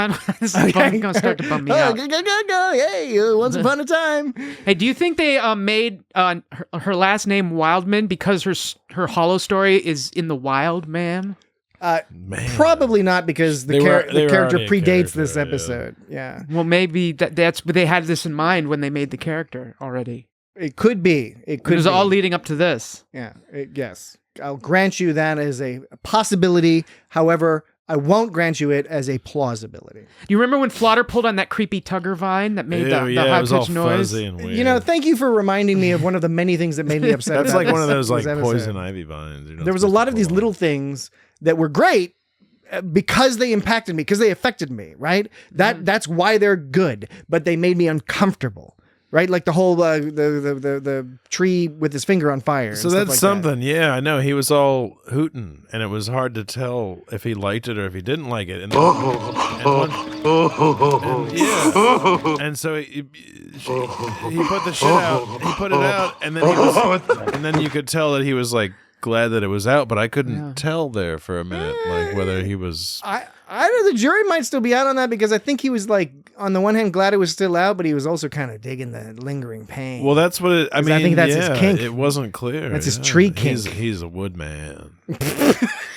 This is going to start to bum me out. Hey, once upon a time. Hey, do you think they made her last name Wildman because her hollow story is in the wild, man? Probably not because the They were character already a predates this character, episode. Yeah. Well, maybe that's. But they had this in mind when they made the character already. It could be. It could It was be. all leading up to this. Yeah. Yes. I'll grant you that as a possibility. However, I won't grant you it as a plausibility. You remember when Flotter pulled on that creepy tugger vine that made the it high was all pitched noise? fuzzy and weird. You know, thank you for reminding me of one of the many things that made me upset. That's about like one of those this like episode. poison ivy vines. You're not There was a supposed lot to of these pull little on. things that were great because they impacted me, because they affected me, right? That's why they're good, but they made me uncomfortable, right? Like the whole the tree with his finger on fire. So and stuff that's like something. Yeah, I know. He was all hooting, and it was hard to tell if he liked it or if he didn't like it. And and so he put the shit out. He put it out, and then and then you could tell that he was like glad that it was out, but I couldn't tell there for a minute, like whether he was. I know the jury might still be out on that because I think he was like, on the one hand, glad it was still out, but he was also kind of digging the lingering pain. Well, that's what it. I mean, I think that's his kink. It wasn't clear. That's his tree kink. He's a woodman.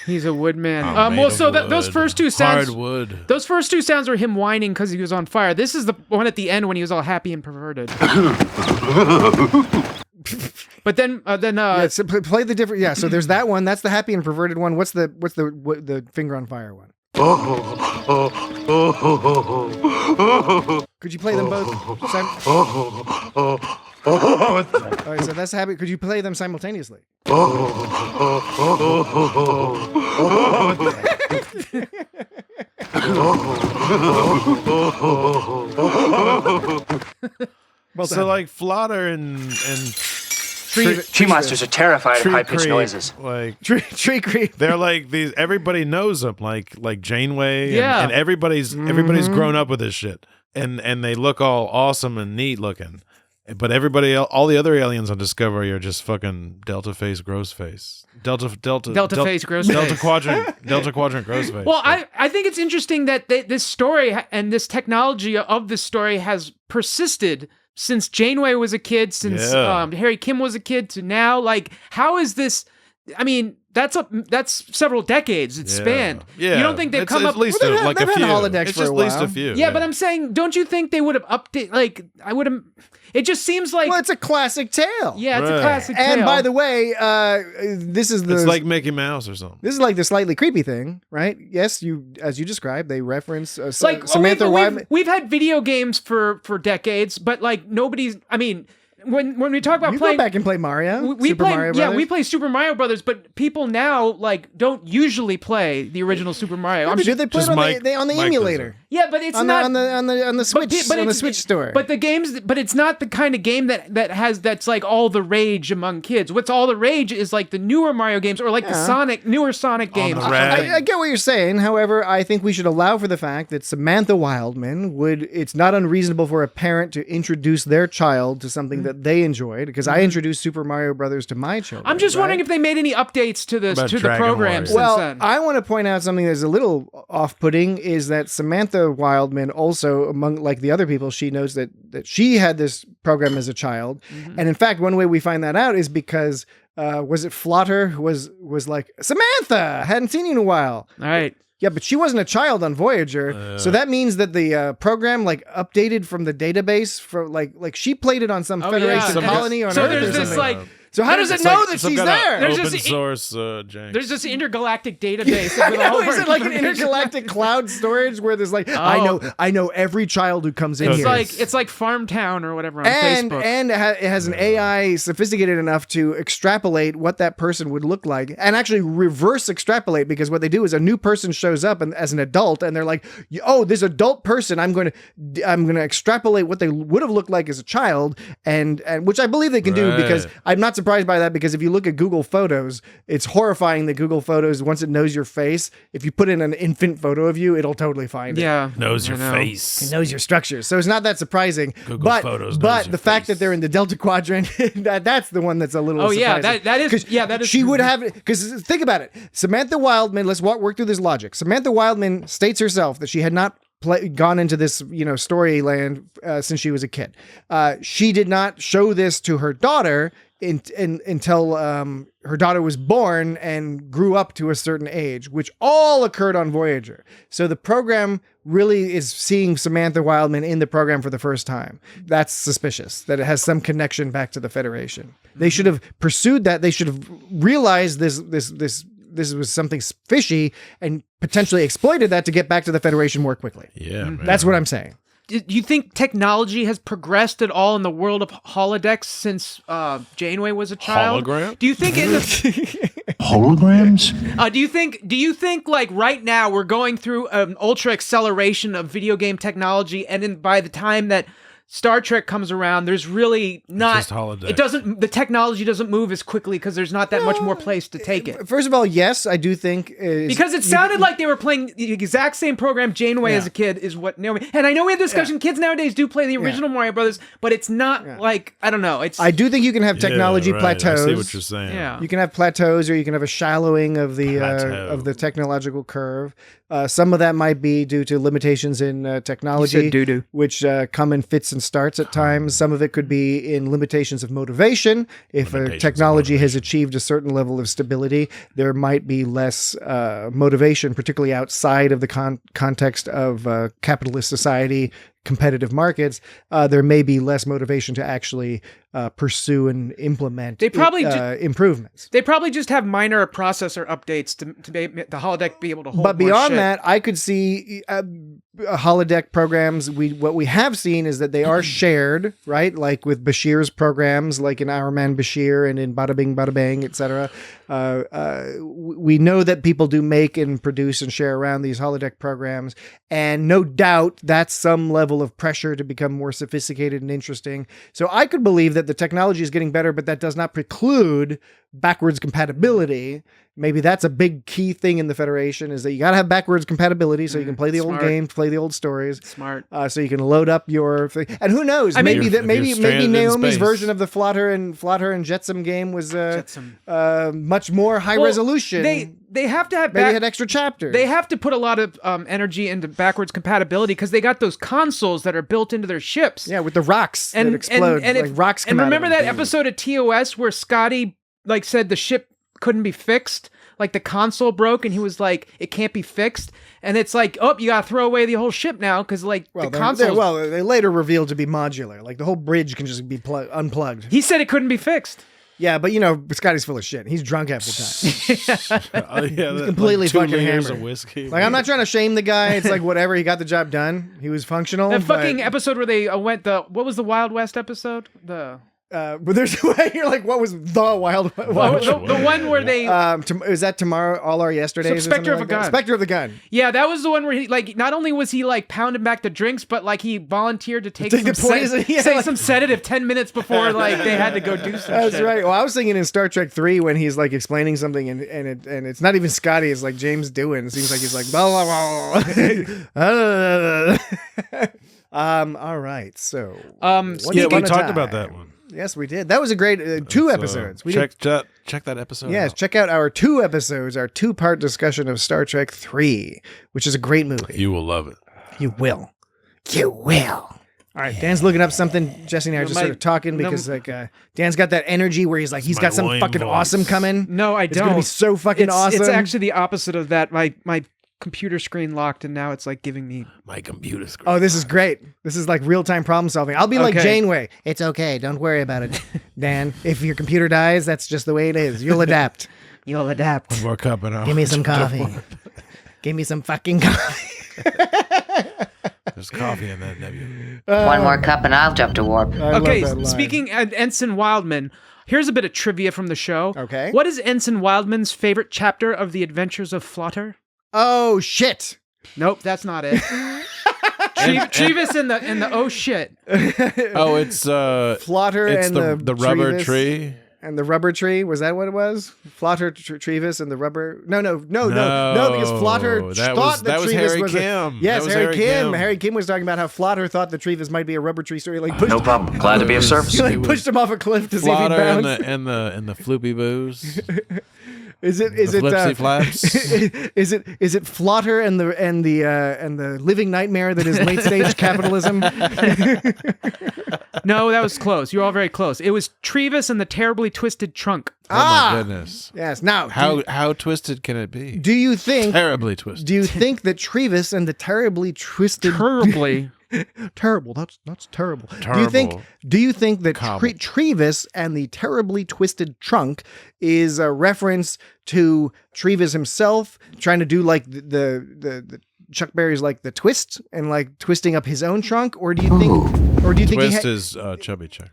He's a woodman. Made Well, of so wood. those first two sounds. Hardwood. Those first two sounds were him whining because he was on fire. This is the one at the end when he was all happy and perverted. But then yeah, so play the different. Yeah, so there's that one. That's the happy and perverted one. What's the finger on fire one? Could you play them both? All right, so that's happy. Could you play them simultaneously? Well So done. like Flotter and Tree monsters are terrified of Tree high-pitched Creep, noises. like tree creep. they're like these. Everybody knows them, like Janeway. Yeah. and everybody's grown up with this shit, and they look all awesome and neat looking. But everybody, all the other aliens on Discovery are just fucking Delta face, gross face, Delta face, gross Delta face. quadrant, gross face. Well, I think it's interesting that this story and this technology of this story has persisted since Janeway was a kid, since Harry Kim was a kid, to now. Like, how is this? I mean, that's several decades it's spanned. Yeah, You don't think they've it's come at up? least Well, like they've a had few. holodecks It's for just a at least while. a few. Yeah, but I'm saying, don't you think they would have updated? Like, I would have. It just seems like. Well, it's a classic tale. Yeah, it's a Right. classic And tale. by the way, this is the. It's like Mickey Mouse or something. This is like the slightly creepy thing, right? Yes, as you described, they reference like Samantha Wyman. we've had video games for decades, but like nobody's. I mean, when we talk about You playing, go back and play Mario. Super Mario Brothers. Yeah, we play Super Mario Brothers, but people now like don't usually play the original Super Mario. Yeah, they play it on the emulator. Yeah, but it's on not on the Switch on the Switch store. But the games, but it's not the kind of game that's like all the rage among kids. What's all the rage is like the newer Mario games or like the newer Sonic games. I get what you're saying. However, I think we should allow for the fact that Samantha Wildman it's not unreasonable for a parent to introduce their child to something that they enjoyed, because I introduced Super Mario Brothers to my children. I'm just wondering if they made any updates to the program since then. I want to point out something that's a little off-putting is that Samantha Wildman also, among like the other people, she knows that she had this program as a child. And in fact, one way we find that out is because was it Flotter who was like, Samantha, hadn't seen you in a while. All right. Yeah, but she wasn't a child on Voyager, so that means that the program like updated from the database for like she played it on some Federation colony on Earth. So there's this like. So how does it know that she's there? There's open source jank. There's this intergalactic database. Is it like an intergalactic cloud storage where there's like I know every child who comes in here. It's like Farmtown or whatever on Facebook. And it has an AI sophisticated enough to extrapolate what that person would look like, and actually reverse extrapolate, because what they do is a new person shows up as an adult, and they're like, oh, this adult person, I'm going to extrapolate what they would have looked like as a child, and which I believe they can do, because I'm not surprised by that, because if you look at Google Photos, it's horrifying that Google Photos, once it knows your face, if you put in an infant photo of you, it'll totally find it. Yeah. Knows your face. It knows your structures. So it's not that surprising. Google Photos but the fact that they're in the Delta Quadrant, that's the one that's a little surprising. that is she would have, because think about it. Samantha Wildman, let's work through this logic. Samantha Wildman states herself that she had not gone into this, storyland since she was a kid. She did not show this to her daughter until her daughter was born and grew up to a certain age, which all occurred on Voyager. So the program really is seeing Samantha Wildman in the program for the first time. That's suspicious, that it has some connection back to the Federation. They should have pursued that. They should have realized this was something fishy and potentially exploited that to get back to the Federation more quickly. Yeah, man. That's what I'm saying. Do you think technology has progressed at all in the world of holodecks since Janeway was a child? Hologram? Do you think Holograms? Do you think like right now we're going through an ultra acceleration of video game technology, and then by the time that Star Trek comes around, there's really not. It's just holodeck. It doesn't. The technology doesn't move as quickly because there's not that much more place to take it. First of all, yes, I do think because it sounded like they were playing the exact same program Janeway as a kid is what Naomi. And I know we had discussion. Kids nowadays do play the original Mario Brothers, but it's not like I don't know. It's. I do think you can have technology plateaus. I see what you're saying. Yeah. You can have plateaus, or you can have a shallowing of the technological curve. Some of that might be due to limitations in technology, which come in fits and starts at times. Some of it could be in limitations of motivation. If a technology has achieved a certain level of stability, there might be less motivation, particularly outside of the context of capitalist society, competitive markets. There may be less motivation to actually pursue and implement improvements. They probably just have minor processor updates to make the holodeck be able to hold. But beyond more that, I could see holodeck programs. What we have seen is that they are shared, right? Like with Bashir's programs, like in Our Man Bashir and in Bada Bing Bada Bang, etc. We know that people do make and produce and share around these holodeck programs, and no doubt that's some level of pressure to become more sophisticated and interesting. So I could believe that the technology is getting better, but that does not preclude backwards compatibility. Maybe that's a big key thing in the Federation, is that you got to have backwards compatibility so you can play the old games, play the old stories. Smart. So you can load up your thing. And who knows? Maybe Naomi's version of the Flotter and Jetsam game was much more high resolution. They have to have maybe had extra chapters. They have to put a lot of energy into backwards compatibility because they got those consoles that are built into their ships. Yeah, with the rocks that explode. Rocks come and remember out that episode of TOS where Scotty said the ship couldn't be fixed? Like the console broke and he was like, it can't be fixed. And it's like, oh, you got to throw away the whole ship now because the console. They later revealed to be modular. Like the whole bridge can just be unplugged. He said it couldn't be fixed. Yeah, but Scotty's full of shit. He's drunk half the time. He's completely fucking layers hammered. Of whiskey. Like, I'm not trying to shame the guy. It's like whatever. He got the job done. He was functional. That fucking episode where they went what was the Wild West episode? but there's you're like, what was the Wild the one where they is that Tomorrow All Our Yesterdays? Spectre of a Gun. Spectre of the Gun. Yeah, that was the one where he like not only was he like pounding back the drinks, but like he volunteered to take some the poison. some sedative 10 minutes before like they had to go do some That's shit. right. Well, I was thinking in Star Trek 3 when he's like explaining something and it's not even Scotty, it's like James Doohan. It seems like he's like blah, blah, blah. All right. So we talked about that one. Yes, we did. That was a great 2 episodes. Check that episode. Yes, out. check out our 2 episodes, our 2-part discussion of Star Trek 3, which is a great movie. You will love it. You will. You will. All right, Dan's looking up something. Jesse and I are just sort of talking because Dan's got that energy where he's like, he's got some fucking awesome coming. No, I don't. It's going to be so fucking awesome. It's actually the opposite of that. My computer screen locked and now it's like giving me my computer screen. Oh, this is great. This is like real-time problem solving. I'll be like Janeway. It's okay. Don't worry about it, Dan. If your computer dies, that's just the way it is. You'll adapt. You'll adapt. One more cup and I'll give me some coffee. Give me some fucking coffee. There's coffee in that nebula. One more cup and I'll jump to warp. Okay, speaking of Ensign Wildman, here's a bit of trivia from the show. Okay. What is Ensign Wildman's favorite chapter of The Adventures of Flutter? Oh, shit. Nope, that's not it. Trevis and the oh shit. Oh, it's Flotter it's and the rubber Trevis tree. And the rubber tree, was that what it was? Flotter, Trevis, and the rubber. No, because Flotter thought that was Trevis Harry was Kim. Yes, Harry Kim. Harry Kim was talking about how Flotter thought that Trevis might be a rubber tree. So he like pushed, No problem. Glad to be of service. He pushed him off a cliff to see if he'd bounce. and the floopy boos. Is it flipsy flaps? is it Flotter and the living nightmare that is late stage capitalism? No, that was close. You're all very close. It was Trevis and the terribly twisted trunk. Oh my goodness! Yes. Now, how twisted can it be? Do you think terribly twisted? Do you think that Trevis and the terribly twisted terrible? That's terrible. Do you think that Trevis and the terribly twisted trunk is a reference to Trevis himself trying to do like the Chuck Berry's like the twist and like twisting up his own trunk, or do you think Twist his chubby checker?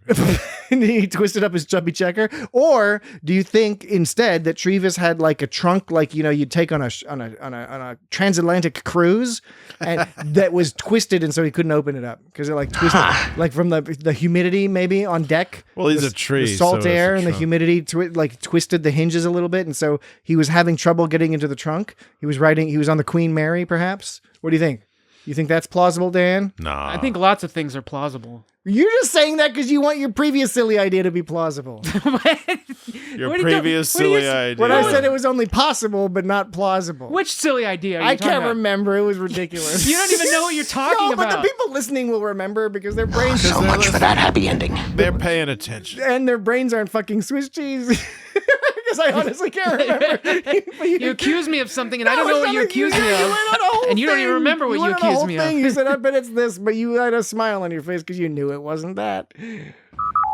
He twisted up his chubby checker, or do you think instead that Trevis had like a trunk like you'd take on a transatlantic cruise, and that was twisted and so he couldn't open it up because it like twisted like from the humidity maybe on deck. Well, he's a tree, the salt so air and the humidity twisted the hinges a little bit, and so he was having trouble getting into the trunk. He was on the Queen Mary, perhaps. What do you think? You think that's plausible, Dan? Nah. I think lots of things are plausible. You're just saying that because you want your previous silly idea to be plausible. Your previous silly idea. When I said it was only possible but not plausible. Which silly idea are you I talking can't about? remember. It was ridiculous. You don't even know what you're talking about. No, but the people listening will remember because their brains So much for that happy ending. They're paying attention. And their brains aren't fucking Swiss cheese. Because I honestly can't remember. You accused me of something and I don't know what you accused me of. And you don't even remember what you accused me of. You said, I bet it's this, but you had a smile on your face because you knew it wasn't that.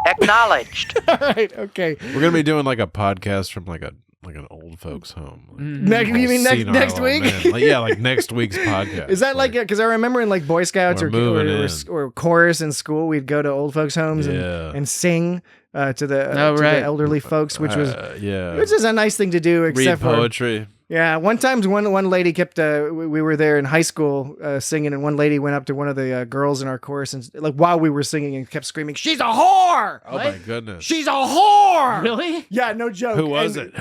Acknowledged. All right, okay. We're gonna be doing like a podcast from like an old folks home. You mean next week? Like next week's podcast. Is that like because I remember in like Boy Scouts or chorus in school, we'd go to old folks' homes and sing to the elderly folks, which is a nice thing to do. Except read poetry. Yeah, one time one lady kept we were there in high school singing, and one lady went up to one of the girls in our chorus and like while we were singing and kept screaming, "She's a whore!" Oh my goodness, she's a whore! Really? Yeah, no joke. Who was it?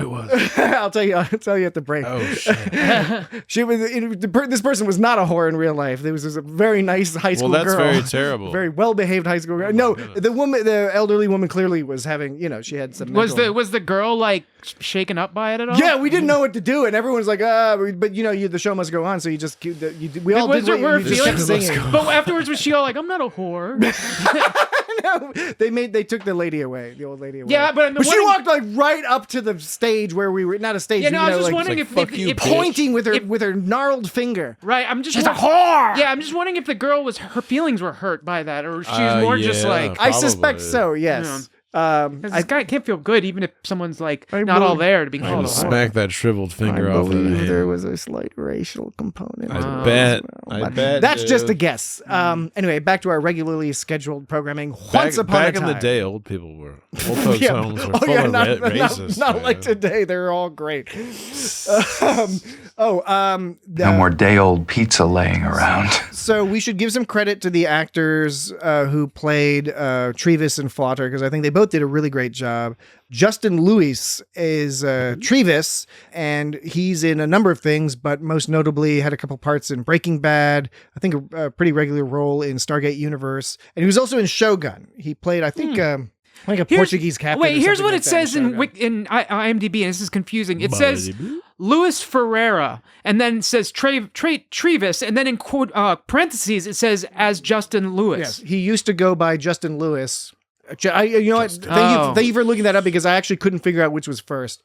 I'll tell you at the break. Oh shit! She was this person was not a whore in real life. There was a very nice high school girl. Well, that's very terrible. Very well behaved high school girl. No, the elderly woman clearly was having she had some. Was the girl like shaken up by it at all? Yeah, we didn't know what to do, and everyone was like, but the show must go on, so you just we all did what you just kept singing. But afterwards, was she all like, I'm not a whore? No, they took the lady away, the old lady away. Yeah, but she walked like right up to the stage where we were, not a stage. Yeah, no, I was just wondering if pointing with her gnarled finger. Right, I'm just she's a whore. Yeah, I'm just wondering if the girl her feelings were hurt by that, or she was more just like. I suspect so. Yes. This guy can't feel good, even if someone's like not all there to be called a whore. Smack that shriveled finger off. There was a slight racial component. I bet. That's dude. just a guess. Anyway, back to our regularly scheduled programming. Once upon a time, back in the day, old folks' homes were full of racists. Not like today. They're all great. No more day-old pizza laying around. So we should give some credit to the actors who played Trevis and Flotter, because I think they both did a really great job. Justin Lewis is Trevis, and he's in a number of things, but most notably had a couple parts in Breaking Bad, I think a pretty regular role in Stargate Universe, and he was also in Shogun. He played, I think... like a Portuguese captain. Wait, here's what it says in IMDb, and this is confusing. It says Luis Ferreira, and then it says Trevis, and then in quote parentheses it says as Justin Lewis. Yes, he used to go by Justin Lewis. You know what? Thank you for looking that up, because I actually couldn't figure out which was first.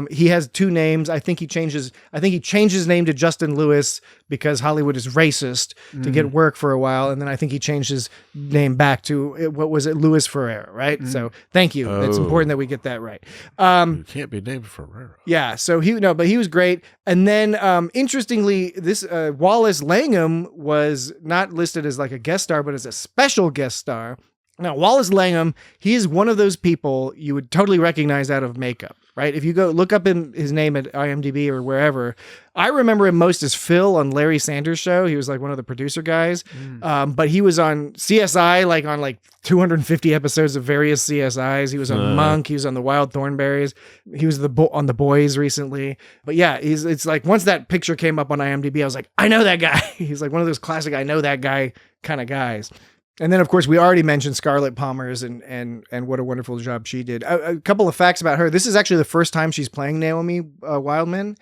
He has two names. I think he changed his name to Justin Lewis because Hollywood is racist to get work for a while, and then I think he changed his name back to Luis Ferreira, right? So thank you. It's important that we get that right. You can't be named Ferreira. Yeah. So but he was great. And then interestingly, this Wallace Langham was not listed as like a guest star, but as a special guest star. Now, Wallace Langham, he is one of those people you would totally recognize out of makeup, right? If you go look up his name at IMDb or wherever, I remember him most as Phil on Larry Sanders' show. He was like one of the producer guys, but he was on CSI, like on 250 episodes of various CSIs. He was on Monk. He was on the Wild Thornberrys. He was on The Boys recently. But yeah, it's like once that picture came up on IMDb, I was like, I know that guy. He's like one of those classic I know that guy kind of guys. And then, of course, we already mentioned Scarlett Palmer's and what a wonderful job she did. A couple of facts about her. This is actually the first time she's playing Naomi Wildman,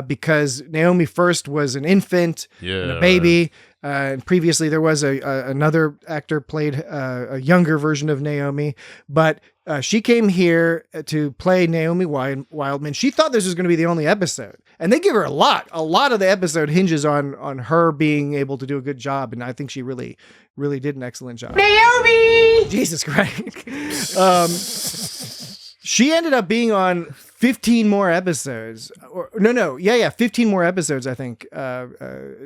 because Naomi first was an infant and a baby. And previously, there was another actor played a younger version of Naomi. But she came here to play Naomi Wildman. She thought this was going to be the only episode. And they give her a lot. A lot of the episode hinges on her being able to do a good job. And I think she really did an excellent job. Naomi! Jesus Christ. She ended up being on 15 more episodes. 15 more episodes, I think,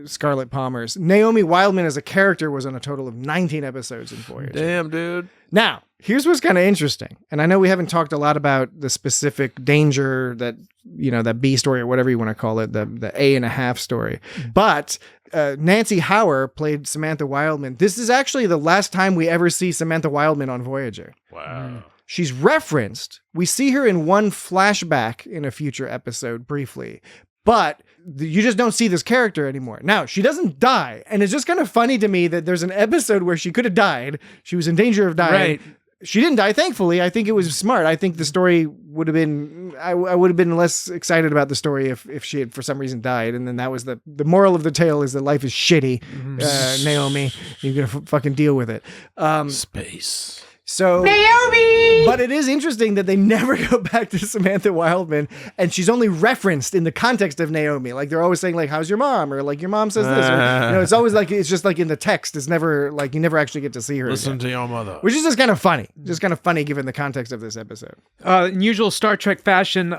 Scarlett Palmer's. Naomi Wildman as a character was on a total of 19 episodes in Voyager. Damn, dude. Now, here's what's kind of interesting. And I know we haven't talked a lot about the specific danger that, that B story or whatever you want to call it, the A&a-half story. But Nancy Hauer played Samantha Wildman. This is actually the last time we ever see Samantha Wildman on Voyager. Wow. She's referenced. We see her in one flashback in a future episode briefly, but you just don't see this character anymore. Now, she doesn't die, and it's just kind of funny to me that there's an episode where she could have died. She was in danger of dying. Right. She didn't die, thankfully. I think it was smart. I think the story would have been... I would have been less excited about the story if she had, for some reason, died. And then that was the moral of the tale is that life is shitty, Naomi. You're going to fucking deal with it. Space. So, Naomi! But it is interesting that they never go back to Samantha Wildman, and she's only referenced in the context of Naomi. Like they're always saying, like, "How's your mom?" or like, "Your mom says this." Or, it's always like it's just like in the text. It's never like you never actually get to see her. Listen again. to your mother, which is just kind of funny. Just kind of funny given the context of this episode. In usual Star Trek fashion,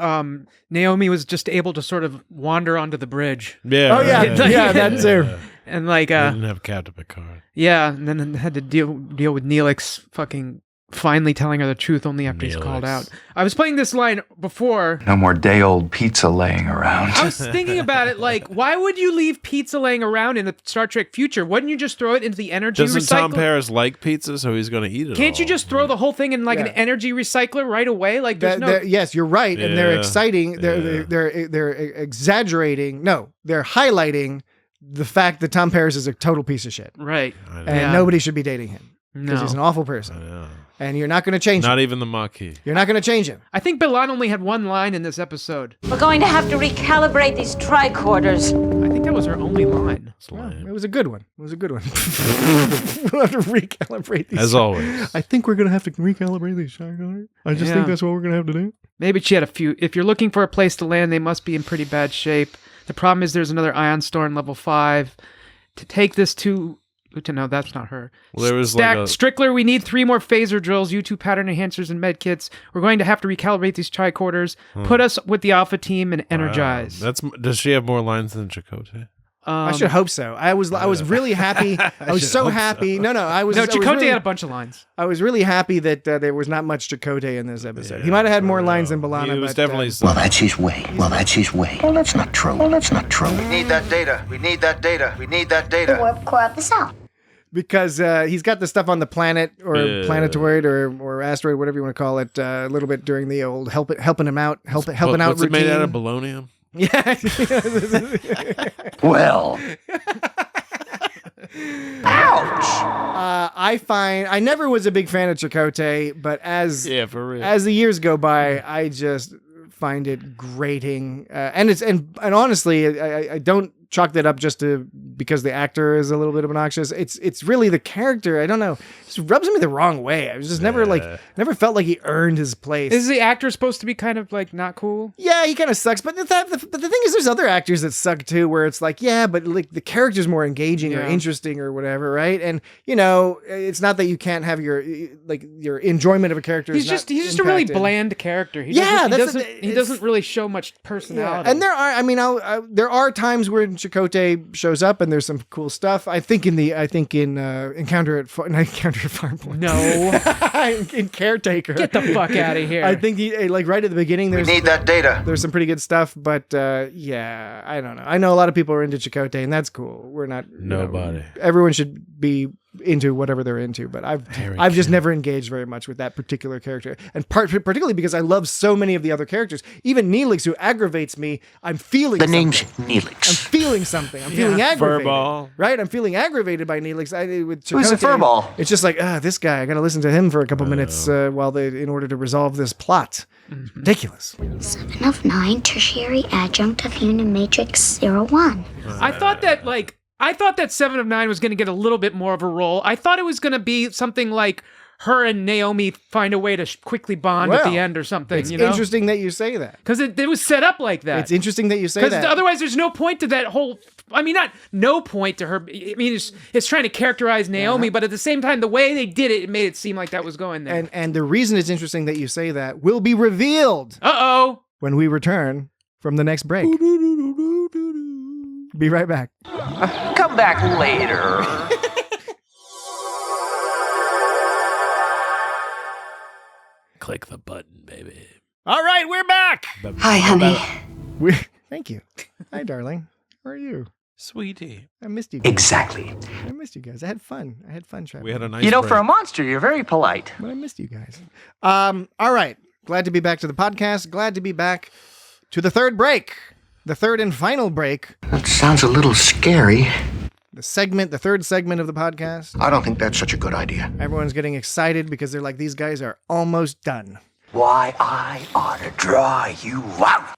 Naomi was just able to sort of wander onto the bridge. Yeah. Oh yeah, yeah, that too. And like, didn't have Captain Picard. Yeah, and then had to deal with Neelix fucking finally telling her the truth only after he's called out. I was playing this line before. No more day-old pizza laying around. I was thinking about it, like, why would you leave pizza laying around in the Star Trek future? Wouldn't you just throw it into the energy recycler? Doesn't Tom Paris like pizza, so he's going to eat it Can't all? you just throw the whole thing in like an energy recycler right away? Like, there's yes, you're right, and they're exciting. They're exaggerating. No, they're highlighting the fact that Tom Paris is a total piece of shit. Right. And nobody should be dating him. Because No. he's an awful person. And you're not going to change him. Not even the Maquis. You're not going to change him. I think Bilan only had one line in this episode. We're going to have to recalibrate these tricorders. I think that was her only line. It was a good one. We'll have to recalibrate these. As always. I think we're going to have to recalibrate these tricorders. I just think that's what we're going to have to do. Maybe she had a few. If you're looking for a place to land, they must be in pretty bad shape. The problem is there's another ion store in level 5. To take this to No, that's not her. Well, there was Strickler, we need 3 more phaser drills, U2 pattern enhancers, and med kits. We're going to have to recalibrate these tricorders. Put us with the Alpha team and energize. Does she have more lines than Chakotay? I should hope so. I was really happy. I was so happy. So. No, Chakotay had a bunch of lines. I was really happy that there was not much Chakotay in this episode. He might have had more lines than B'Elanna. He was definitely. Well, that's his way. Well, that's not true. We need that data. We need that data. Warp core of the cell. Because he's got the stuff on the planet or planetoid or asteroid, whatever you want to call it, a little bit during the old helping him out, helping out What's it routine. made out of polonium? Yeah. Well. Ouch! I never was a big fan of Chakotay, but as the years go by, I just find it grating. And honestly, I don't chalk that up just because the actor is a little bit obnoxious. It's really the character. I don't know. It just rubs me the wrong way. I was just never felt like he earned his place. Is the actor supposed to be kind of like not cool? Yeah, he kind of sucks. But the thing is, there's other actors that suck too, where it's like, yeah, but like the character's more engaging or interesting or whatever, right? And it's not that you can't have your enjoyment of a character. He's just a really bland character. He doesn't really show much personality. Yeah. And there are times where Chakotay shows up and there's some cool stuff. I think in Encounter at Farpoint. No. In Caretaker. Get the fuck out of here. I think right at the beginning We need that data. There's some pretty good stuff, but I don't know. I know a lot of people are into Chakotay and that's cool. We're not nobody. Everyone should be into whatever they're into, but I've just never engaged very much with that particular character, and particularly because I love so many of the other characters. Even Neelix, who aggravates me, I'm feeling the something. name's Neelix. I'm feeling something. I'm feeling aggravated. Furball. Right? I'm feeling aggravated by Neelix. With Who's a furball? It's just like, this guy. I got to listen to him for a couple minutes in order to resolve this plot. It's ridiculous. 7 of 9, tertiary adjunct of human matrix 01. I thought that 7 of 9 was going to get a little bit more of a role. I thought it was going to be something like her and Naomi find a way to quickly bond at the end or something. It's interesting that you say that. Because it was set up like that. It's interesting that you say that. Because otherwise there's no point to that whole... I mean, not no point to her. I mean, it's trying to characterize Naomi, but at the same time, the way they did it, it made it seem like that was going there. And the reason it's interesting that you say that will be revealed. Uh-oh. When we return from the next break. Be right back. Come back later. Click the button, baby. All right, we're back. Hi, honey. Thank you. Hi, darling. How are you? Sweetie. I missed you guys. Exactly. I missed you guys. I had fun. Traveling. We had a nice break. For a monster, you're very polite. But I missed you guys. All right. Glad to be back to the podcast. Glad to be back to the third break. The third and final break. That sounds a little scary. The third segment of the podcast. I don't think that's such a good idea. Everyone's getting excited because they're like, these guys are almost done. Why, I ought to draw you out.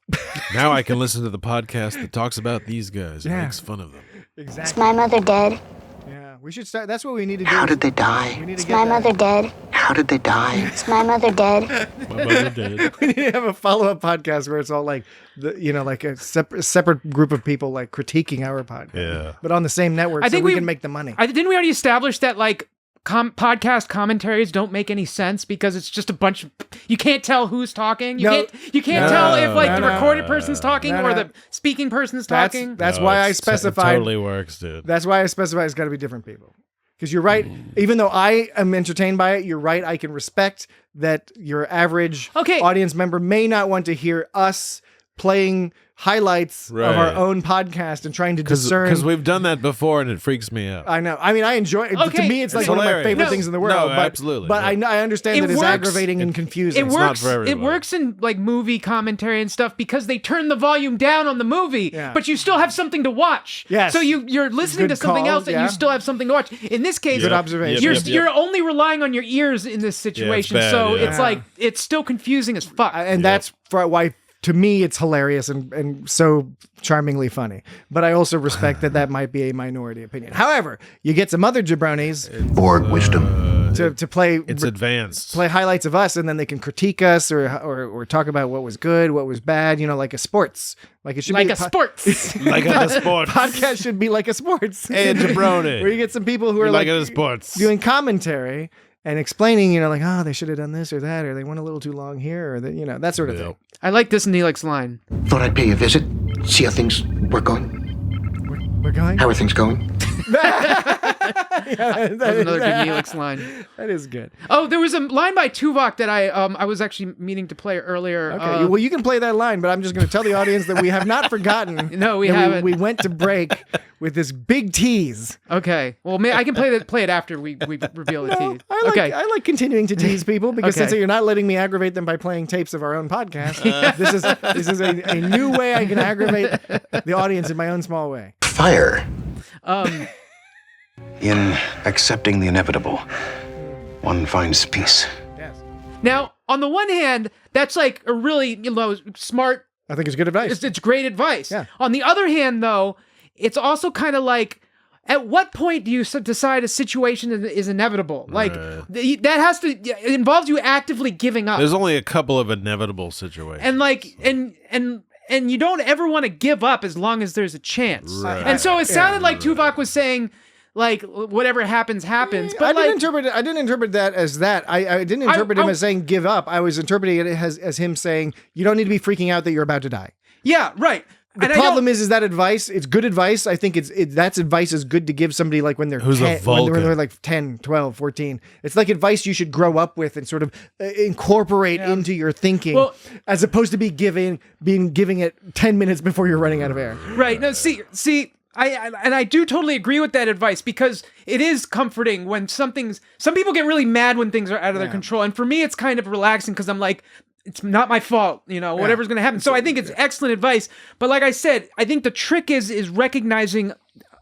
Now I can listen to the podcast that talks about these guys and makes fun of them. Exactly. Is my mother dead? Yeah, we should start. That's what we need to do. How did they die? Is my mother dead? How did they die? Is my mother dead? My mother dead. We need to have a follow-up podcast where it's all like, like a separate group of people like critiquing our podcast. Yeah. But on the same network, so we can make the money. Didn't we already establish that like podcast commentaries don't make any sense because it's just a bunch of... You can't tell who's talking. You can't tell if like the recorded person's talking or the speaking person's talking. That's why I specified... It totally works, dude. That's why I specified it's got to be different people. Because you're right. Even though I am entertained by it, you're right. I can respect that your average audience member may not want to hear us playing highlights of our own podcast and trying to discern. Because we've done that before and it freaks me out. I know. I mean, I enjoy it. To me, it's like one of my favorite things in the world. No, but, absolutely. But I understand that it's aggravating and confusing. It works in like movie commentary and stuff because they turn the volume down on the movie, but you still have something to watch. Yes. So you're listening to something else and you still have something to watch. In this case, good observation. You're only relying on your ears in this situation. Bad, so it's like, it's still confusing as fuck. And that's why... To me, it's hilarious and so charmingly funny. But I also respect that might be a minority opinion. However, you get some other jabronis. Borg wisdom. to play. It's advanced. Play highlights of us, and then they can critique us or talk about what was good, what was bad. Like a sports. Like it should like be a sports. Like a sports. Podcast should be like a sports. Hey, jabroni. Where you get some people who are like a sports doing commentary and explaining, like, oh, they should have done this or that, or they went a little too long here, or that sort of thing. I like this Neelix line. Thought I'd pay you a visit, see how things were going. We're going? How are things going? That was another good Neelix line. That is good. Oh, there was a line by Tuvok that I was actually meaning to play earlier. Okay, well, you can play that line, but I'm just going to tell the audience that we have not forgotten. No, we haven't. We went to break with this big tease. Okay, well, I can play it after we reveal the tease. I like continuing to tease people because since you're not letting me aggravate them by playing tapes of our own podcast, this is a new way I can aggravate the audience in my own small way. Fire. In accepting the inevitable, one finds peace. Yes. Now, on the one hand, that's like a really smart. I think it's good advice. It's great advice. Yeah. On the other hand, though, it's also kind of like, at what point do you decide a situation is inevitable? Like it involves you actively giving up. There's only a couple of inevitable situations. And like and you don't ever want to give up as long as there's a chance. Right. And so it sounded like Tuvok was saying, like, whatever happens. But I didn't interpret that as that. I didn't interpret him as saying give up. I was interpreting it as him saying you don't need to be freaking out that you're about to die. Yeah, right. The problem is that advice, it's good advice. I think that's advice is good to give somebody like when they're 10, when they're like 10, 12, 14. It's like advice you should grow up with and sort of incorporate into your thinking as opposed to giving it 10 minutes before you're running out of air. Right. No, see, I do totally agree with that advice because it is comforting when some people get really mad when things are out of their control. And for me, it's kind of relaxing because I'm like, it's not my fault, whatever's going to happen. So I think it's excellent advice. But like I said, I think the trick is recognizing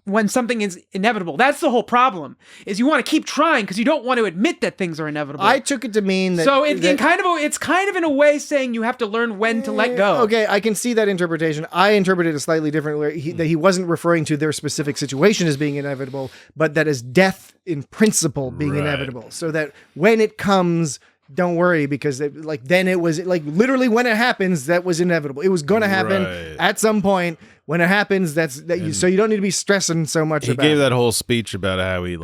when something is inevitable. That's the whole problem, is you want to keep trying because you don't want to admit that things are inevitable. I took it to mean that... So it's kind of in a way saying you have to learn when to let go. Okay, I can see that interpretation. I interpreted it a slightly different way, that he wasn't referring to their specific situation as being inevitable, but that as death in principle being inevitable. So that when it comes... Don't worry, because then it was like literally when it happens, that was inevitable. It was going to happen at some point. When it happens, so you don't need to be stressing so much about it. He gave that whole speech about how he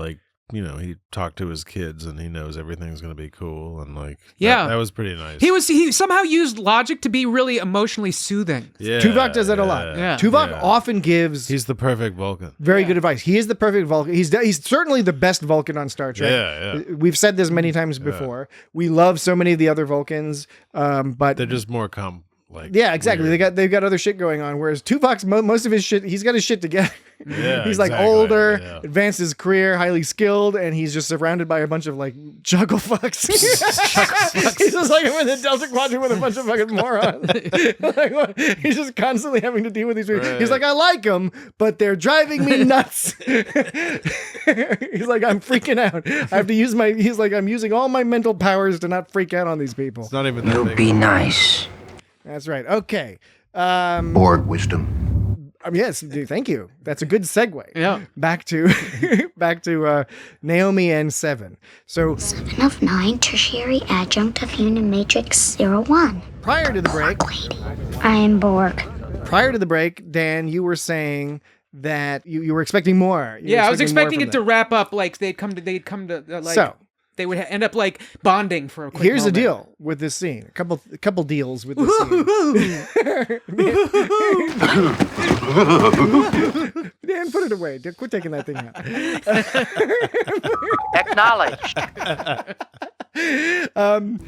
he talked to his kids and he knows everything's going to be cool and that was pretty nice. He somehow used logic to be really emotionally soothing. Yeah, Tuvok does that a lot. Yeah. Tuvok often gives... He's the perfect Vulcan. Very good advice. He is the perfect Vulcan. He's certainly the best Vulcan on Star Trek. Yeah. We've said this many times before. We love so many of the other Vulcans, but... They're just more yeah, exactly. Weird. They've got other shit going on. Whereas Tuvok's most of his shit, he's got his shit together. Yeah, he's like older, advanced his career, highly skilled, and he's just surrounded by a bunch of juggle fucks. He's just like I'm in the Delta Quadrant with a bunch of fucking morons. He's just constantly having to deal with these people. Right. He's like, I like them, but they're driving me nuts. He's like, I'm freaking out. I have to use he's like, I'm using all my mental powers to not freak out on these people. It's not even that You'll big. be nice. That's right. Okay. Borg wisdom. Yes, thank you. That's a good segue. Yeah. Back to Naomi and Seven. So 7 of 9, tertiary adjunct of human matrix 01. Prior to the break, I am Borg. Prior to the break, Dan, you were saying that you were expecting more. I was expecting it to wrap up like they'd come to so. They would end up bonding for a quick Here's moment. the deal with this scene. A couple deals with this scene. Dan, put it away. Quit taking that thing out. Acknowledged.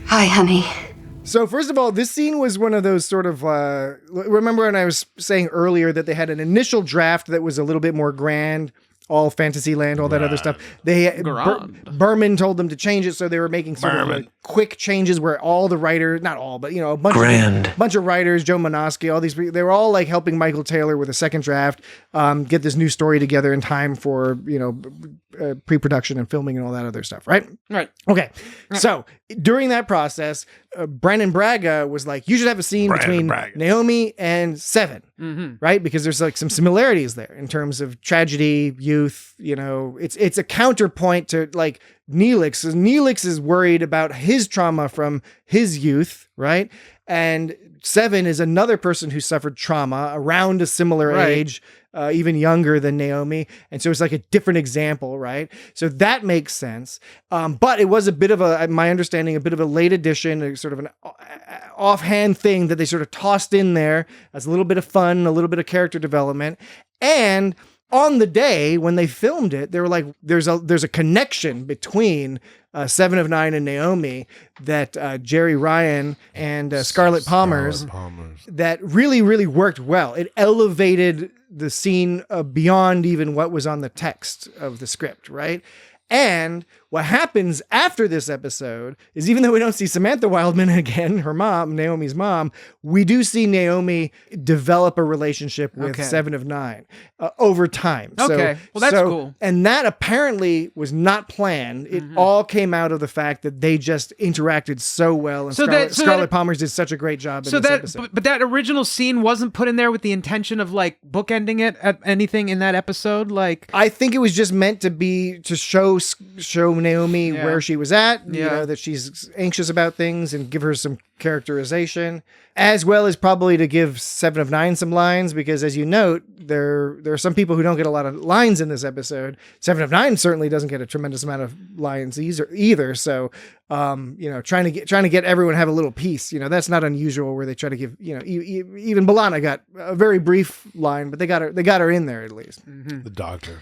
Hi, honey. So first of all, this scene was one of those sort of, remember when I was saying earlier that they had an initial draft that was a little bit more grand, all Fantasyland, all that other stuff. Berman told them to change it, so they were making sort of quick changes where all the writers, not all, but a bunch of writers, Joe Monosky, all these people, they were all helping Michael Taylor with a second draft, get this new story together in time for pre-production and filming and all that other stuff, right? Right. Okay. So during that process, Brannon Braga was like, you should have a scene between Naomi and Seven, right? Because there's some similarities there in terms of tragedy, youth. It's a counterpoint to Neelix. Neelix is worried about his trauma from his youth, right? And Seven is another person who suffered trauma around a similar age, even younger than Naomi. And so it's like a different example, right? So that makes sense. But it was a bit of my understanding, a bit of a late addition, a sort of an offhand thing that they sort of tossed in there as a little bit of fun, a little bit of character development. And on the day when they filmed it, they were like, there's a connection between Seven of Nine and Naomi that Jerry Ryan and Scarlett Palmer's that really, really worked well. It elevated the scene beyond even what was on the text of the script, right? And what happens after this episode is, even though we don't see Samantha Wildman again, her mom, Naomi's mom, we do see Naomi develop a relationship with Seven of Nine over time. Okay, well, that's cool. And that apparently was not planned. It all came out of the fact that they just interacted so well, and Scarlett Palmer did such a great job in this episode. But that original scene wasn't put in there with the intention of like bookending it at anything in that episode. Like, I think it was just meant to be to show Naomi where she was at, you know, that she's anxious about things, and give her some characterization, as well as probably to give Seven of Nine some lines, because as you note, there are some people who don't get a lot of lines in this episode. Seven of Nine certainly doesn't get a tremendous amount of lines either. So, you know, trying to get everyone to have a little piece, you know, that's not unusual, where they try to give, you know, even B'Elanna got a very brief line, but they got her in there at least. The doctor.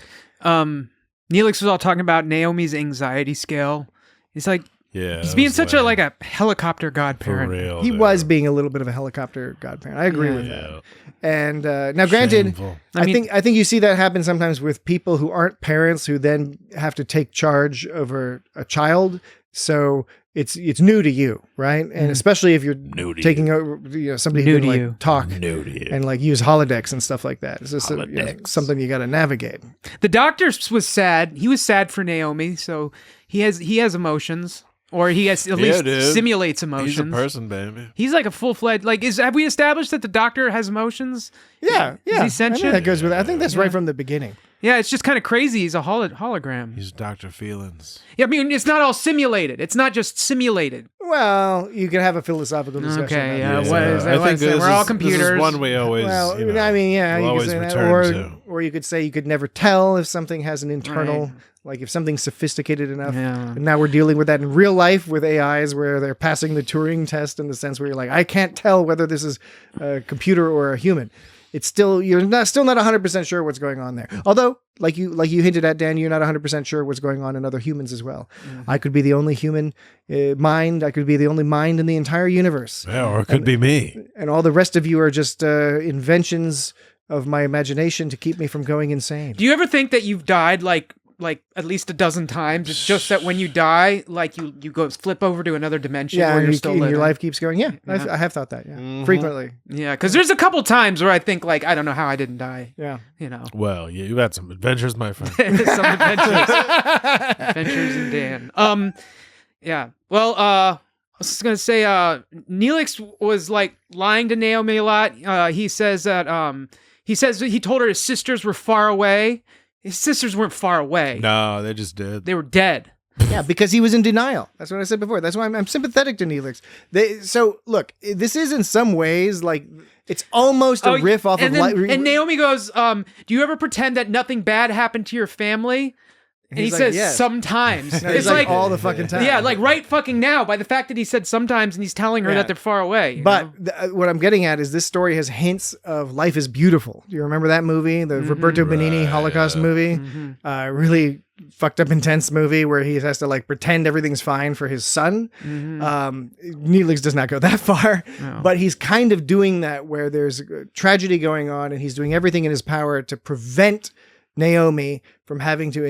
Neelix was all talking about Naomi's anxiety scale. He's like, he's being such a helicopter godparent. He was being a little bit of a helicopter godparent. I agree with that. And now, granted, I think you see that happen sometimes with people who aren't parents, who then have to take charge over a child. So it's new to you, right? And especially if you're taking over, you know, somebody who can like talk and like use holodecks and stuff like that. It's just something you got to navigate. The doctor was sad. He was sad for Naomi, so he has emotions, or he has at least simulates emotions. He's a person, baby. He's like a full-fledged. Like, have we established that the doctor has emotions? Yeah. Is he sentient? That goes with. I think that's right from the beginning. Yeah, it's just kind of crazy. He's a hologram. He's Dr. Feelings. Yeah, I mean, it's not all simulated. It's not just simulated. Well, you can have a philosophical discussion. Okay, what is that? I think we're all computers. This is one we always, well, you know, I mean, yeah, we'll you always could say return that, to. or you could say you could never tell if something has an internal, like if something's sophisticated enough. Yeah. And now we're dealing with that in real life with AIs, where they're passing the Turing test, in the sense where you're like, I can't tell whether this is a computer or a human. It's still, you're still not 100% sure what's going on there. Although, like you hinted at, Dan, you're not 100% sure what's going on in other humans as well. I could be the only human mind. I could be the only mind in the entire universe. Yeah, or it could be me. And all the rest of you are just inventions of my imagination to keep me from going insane. Do you ever think that you've died like at least a dozen times? It's just that when you die, like you go flip over to another dimension where you're still living. Your life keeps going. Yeah. I have thought that. Yeah, frequently. Yeah, because there's a couple times where I think like, I don't know how I didn't die. Yeah, you know. Well, you've had some adventures, my friend. Some adventures in Dan. Yeah. Well, I was gonna say, Neelix was like lying to Naomi a lot. He says that he told her his sisters were far away. His sisters weren't far away. No, they just did. They were dead. Yeah, because he was in denial. That's what I said before. That's why I'm sympathetic to Neelix. So look, this is in some ways like it's almost a riff off of life. And Naomi goes, "Do you ever pretend that nothing bad happened to your family?" And he says, yes. Sometimes. No, it's like all the fucking time. Yeah, like right fucking now, by the fact that he said sometimes, and he's telling her that they're far away. But what I'm getting at is this story has hints of Life is Beautiful. Do you remember that movie? The Roberto Benigni Holocaust movie? Really fucked up, intense movie where he has to like pretend everything's fine for his son. Neelix does not go that far, but he's kind of doing that where there's a tragedy going on, and he's doing everything in his power to prevent Naomi from having to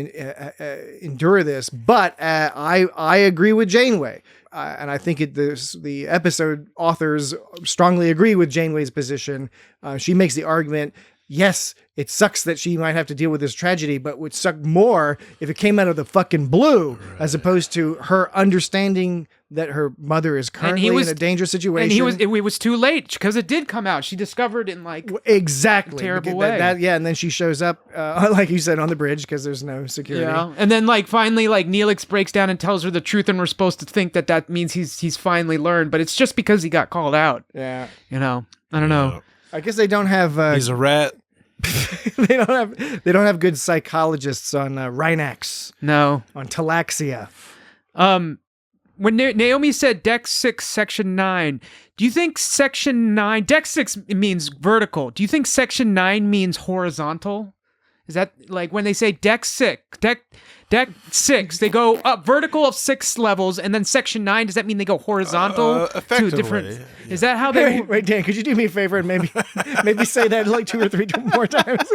endure this. But I agree with Janeway. And I think the episode authors strongly agree with Janeway's position. She makes the argument, yes, it sucks that she might have to deal with this tragedy, but would suck more if it came out of the fucking blue, as opposed to her understanding that her mother is currently in a dangerous situation. And it was too late because it did come out. She discovered it in like exactly a terrible way. And then she shows up, like you said, on the bridge because there's no security. Yeah, and then like finally, like Neelix breaks down and tells her the truth, and we're supposed to think that means he's finally learned, but it's just because he got called out. Yeah, I don't know. I guess they don't have. He's a rat. they don't have good psychologists on Rhinax. No, on Talaxia. When Naomi said Deck 6, Section 9, do you think Section 9... Deck 6 means vertical. Do you think Section 9 means horizontal? Is that like when they say Deck 6, they go up vertical of 6 levels, and then Section 9, does that mean they go horizontal to a different... Yeah. Is that how they... Wait, Dan, could you do me a favor and maybe say that like 2 or 3 more times?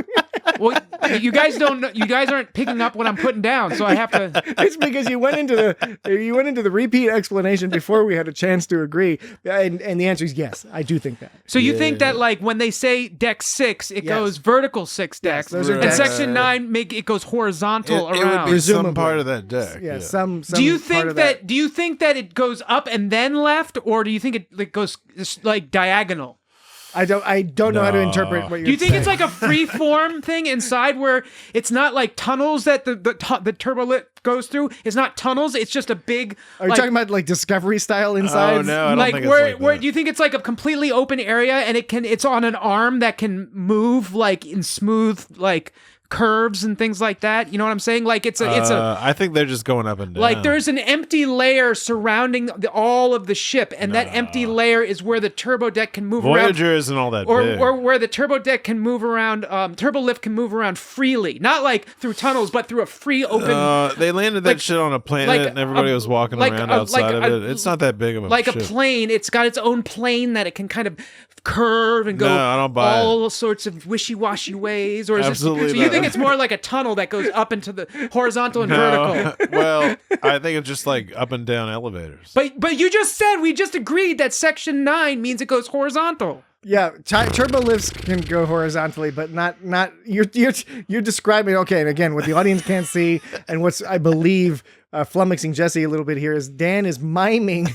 Well, you guys don't know, you guys aren't picking up what I'm putting down, so I have to... It's because you went into the repeat explanation before we had a chance to agree, and the answer is yes, I do think that. So you think that like when they say Deck 6, it goes vertical 6 decks, those are and decks. Section 9 it goes horizontal around. It would be some part of that deck. Yeah, some do you think part of that? Do you think that it goes up and then left, or do you think it goes like diagonal? I don't know how to interpret what you're saying. Do you think it's like a free form thing inside where it's not like tunnels that the turbo lift goes through? It's not tunnels. It's just a big. Are you talking about like Discovery style inside? Oh no, I don't like think where it's like do you think it's like a completely open area and it's on an arm that can move like in smooth like curves and things like that? You know what I'm saying? Like it's a I think they're just going up and down. like there's an empty layer surrounding all of the ship, and that empty layer is where the turbo deck can move around. Voyager isn't all that big. Or where the turbo deck can move around, turbo lift can move around freely, not like through tunnels, but through a free open. They landed that shit on a planet, and everybody was walking around outside of it. It's not that big of a like ship. a plane. It's got its own plane that it can kind of curve and go I don't buy all sorts of wishy-washy ways. Or is Absolutely so you think it's more like a tunnel that goes up into the horizontal and vertical? Well, I think it's just like up and down elevators. But you just said, we just agreed that Section 9 means it goes horizontal. Yeah, turbo lifts can go horizontally, but not you're describing. Okay, and again, what the audience can't see, and what's I believe flummoxing Jesse a little bit here is Dan is miming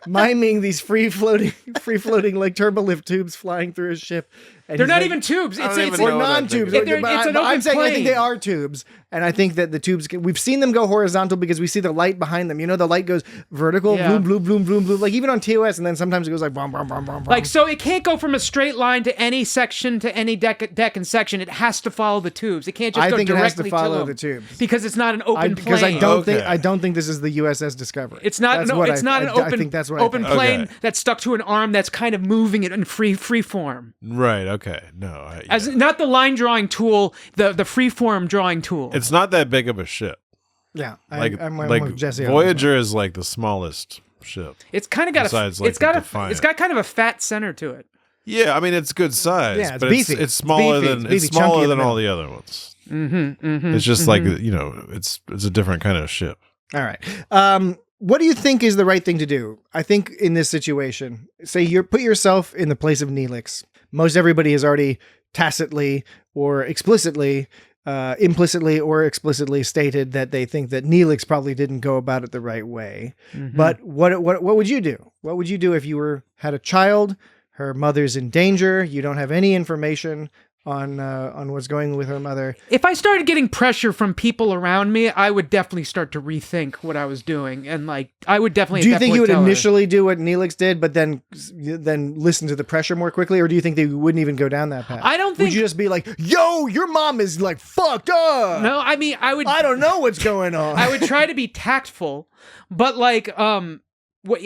these free floating like turbo lift tubes flying through his ship. And they're not even tubes. It's or non-tubes. It's an open I'm saying plane. I think they are tubes, and I think that the tubes we've seen them go horizontal because we see the light behind them. You know, the light goes vertical, bloom, bloom, bloom, bloom, bloom. Like even on TOS, and then sometimes it goes like bum, bum, bum, bum, bum. Like so, it can't go from a straight line to any section to any deck and section. It has to follow the tubes. It can't just go directly it has to follow them the tubes because it's not an open plane. Because I don't think this is the u.s.s. Discovery. It's not. It's not an open. I think that's what open plane that's stuck to an arm that's kind of moving it in free form. Right. Okay. No. As not the line drawing tool, the free form drawing tool. It's not that big of a ship. Yeah, I'm like with Jesse. Voyager is like the smallest ship. It's kind of got it's got kind of a fat center to it. Yeah, I mean it's good size. Yeah, it's but beefy. It's smaller It's smaller than all the other ones. It's just like it's a different kind of ship. All right. What do you think is the right thing to do? I think in this situation, say you put yourself in the place of Neelix. Most everybody has already tacitly or explicitly, implicitly or explicitly stated that they think that Neelix probably didn't go about it the right way. But what would you do? What would you do if you had a child, her mother's in danger, you don't have any information on what's going with her mother? If I started getting pressure from people around me, I would definitely start to rethink what I was doing, and like I would definitely. Do you think you would initially do what Neelix did, but then listen to the pressure more quickly, or do you think they wouldn't even go down that path? I don't think. Would you just be like, "Yo, your mom is like fucked up"? No, I mean I would. I don't know what's going on. I would try to be tactful, but like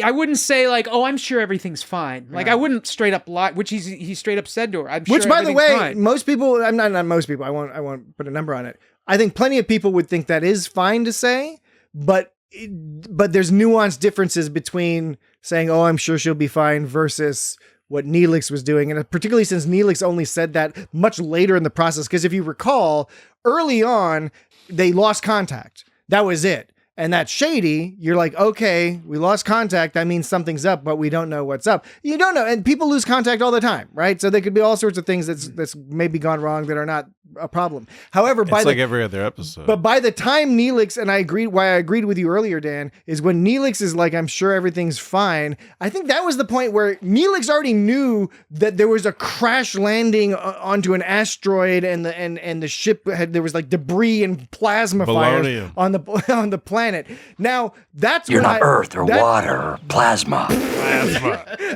I wouldn't say like, oh, I'm sure everything's fine. Like I wouldn't straight up lie, which he straight up said to her. Which, by the way, most people, I'm not most people. I won't put a number on it. I think plenty of people would think that is fine to say, but there's nuanced differences between saying, oh, I'm sure she'll be fine versus what Neelix was doing. And particularly since Neelix only said that much later in the process. Because if you recall, early on, they lost contact. That was it. and that's shady, you're like, okay, we lost contact. That means something's up, but we don't know what's up. You don't know. And people lose contact all the time, right? So there could be all sorts of things that's maybe gone wrong that are not a problem. However, it's like every other episode. But by the time Neelix, and I agreed with you earlier, Dan, is when Neelix is like, I'm sure everything's fine. I think that was the point where Neelix already knew that there was a crash landing onto an asteroid, and the ship there was like debris and plasma fires on the planet. Now that's you're not Earth or water or plasma.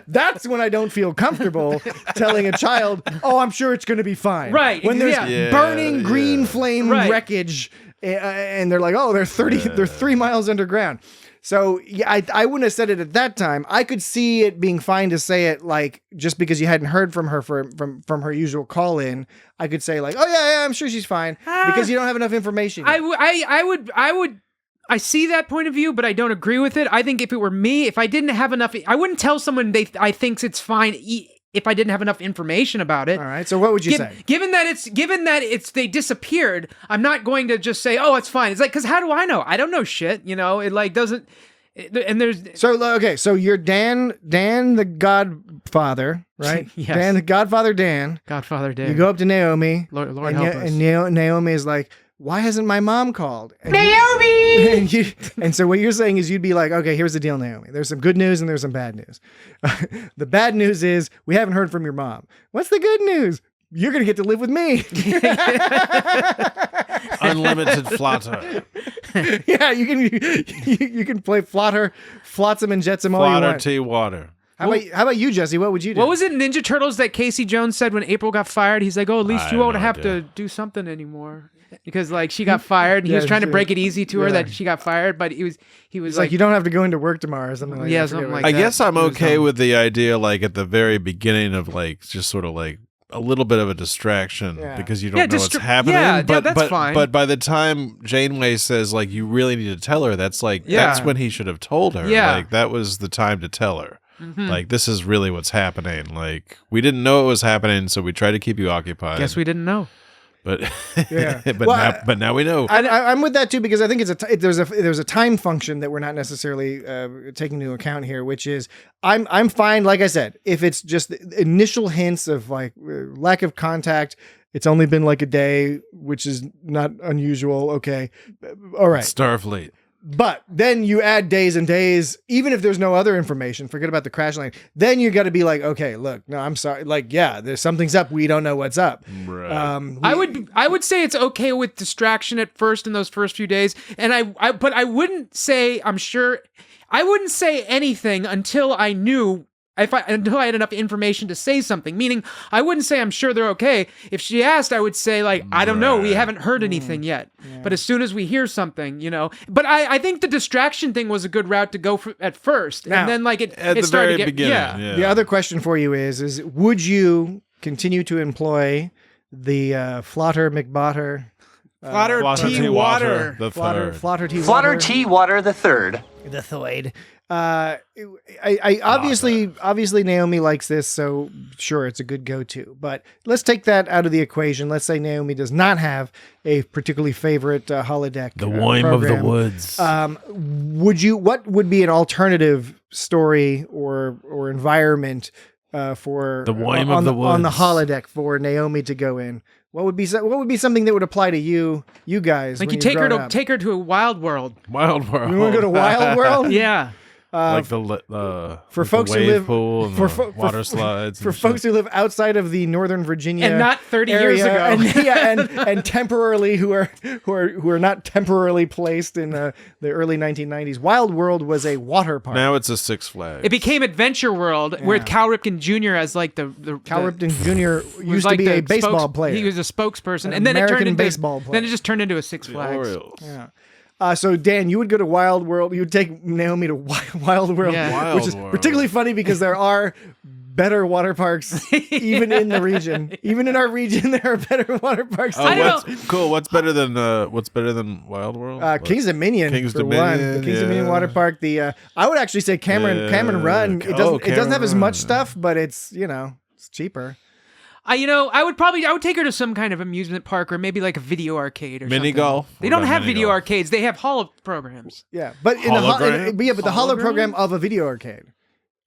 That's when I don't feel comfortable telling a child, "Oh, I'm sure it's going to be fine." Right. When there's burning green flame wreckage, and they're like, "Oh, they're 3 miles underground." So yeah, I wouldn't have said it at that time. I could see it being fine to say it like just because you hadn't heard from her from her usual call in. I could say like, "Oh yeah, I'm sure she's fine," because you don't have enough information. I see that point of view, but I don't agree with it. I think if it were me, if I didn't have enough, I wouldn't tell someone I thinks it's fine if I didn't have enough information about it. All right. So what would you say? Given that it's they disappeared, I'm not going to just say, "Oh, it's fine." It's like, because how do I know? I don't know shit. You know, it like doesn't. And there's so you're Dan the Godfather, right? Yes. Dan the Godfather Dan. You go up to Naomi. Lord help us. And Naomi is like, "Why hasn't my mom called?" And Naomi! And so what you're saying is you'd be like, "Okay, here's the deal, Naomi. There's some good news and there's some bad news. The bad news is we haven't heard from your mom. What's the good news? You're going to get to live with me." Unlimited flutter. Yeah, you can play flutter, flotsam and jetsam all you want. Flutter tea water. How about you, Jesse? What would you do? What was it in Ninja Turtles that Casey Jones said when April got fired? He's like, "Oh, at least you won't have to do something anymore." Because like she got fired, and he was trying to break it easy to her that she got fired, but he was like, "You don't have to go into work tomorrow," or something like that. Yeah, something like I that. guess I'm okay with the idea, like at the very beginning of like just sort of like a little bit of a distraction because you don't know what's happening. Yeah, that's fine. But by the time Janeway says like you really need to tell her, that's like that's when he should have told her. Yeah. Like that was the time to tell her. Like this is really what's happening. Like we didn't know it was happening, so we tried to keep you occupied. Guess we didn't know. But but now we know. I'm with that too, because I think there's a time function that we're not necessarily taking into account here, which is I'm fine. Like I said, if it's just initial hints of like lack of contact, it's only been like a day, which is not unusual. Okay, all right. Starfleet. But then you add days and days, even if there's no other information, forget about the crash landing. Then you got to be like, okay, look, no, I'm sorry. Like, yeah, there's something's up. We don't know what's up. Right. I would say it's okay with distraction at first in those first few days. And but I wouldn't say, I'm sure, I wouldn't say anything until I knew until I had enough information to say something, meaning I wouldn't say I'm sure they're okay. If she asked, I would say like, I don't know, we haven't heard anything yet. Yeah. But as soon as we hear something, you know, but I think the distraction thing was a good route to go at first. Now, and then like it started to get, beginning. The other question for you is would you continue to employ the Flotter McBotter? Flotter Tea Water. Flotter Tea Water. Flotter Tea Water the third. The Thoid. I obviously Naomi likes this, so sure, it's a good go-to. But let's take that out of the equation. Let's say Naomi does not have a particularly favorite holodeck. The whim of the woods. What would be an alternative story or environment for the whim of the woods on the holodeck for Naomi to go in? What would be something that would apply to you guys? Like when you take her to a wild world. Wild world. You want to go to Wild World? Yeah. Like for like folks who live pool and water slides. For folks who live outside of the Northern Virginia and not 30 area, years ago, and temporarily who are not temporarily placed in the early 1990s. Wild World was a water park. Now it's a Six Flags. It became Adventure World, where Cal Ripken Jr. as like the Cal Ripken Jr. used to be a baseball player. He was a spokesperson, and then American it turned into baseball player. Then it just turned into a Six Flags. Yeah. So Dan, you would go to Wild World. You would take Naomi to Wild World, which is particularly funny because there are better water parks even in the region. Even in our region, there are better water parks. Cool. What's better than Wild World? Kings Dominion. Kings for Dominion. One. The Kings Dominion water park. I would actually say Cameron Run. It doesn't have as much stuff, but it's it's cheaper. I would take her to some kind of amusement park or maybe like a video arcade or Mini something. golf? They What don't about have mini video golf? arcades. They have holo programs. Yeah, but Hologram? the holo Hologram? program of a video arcade.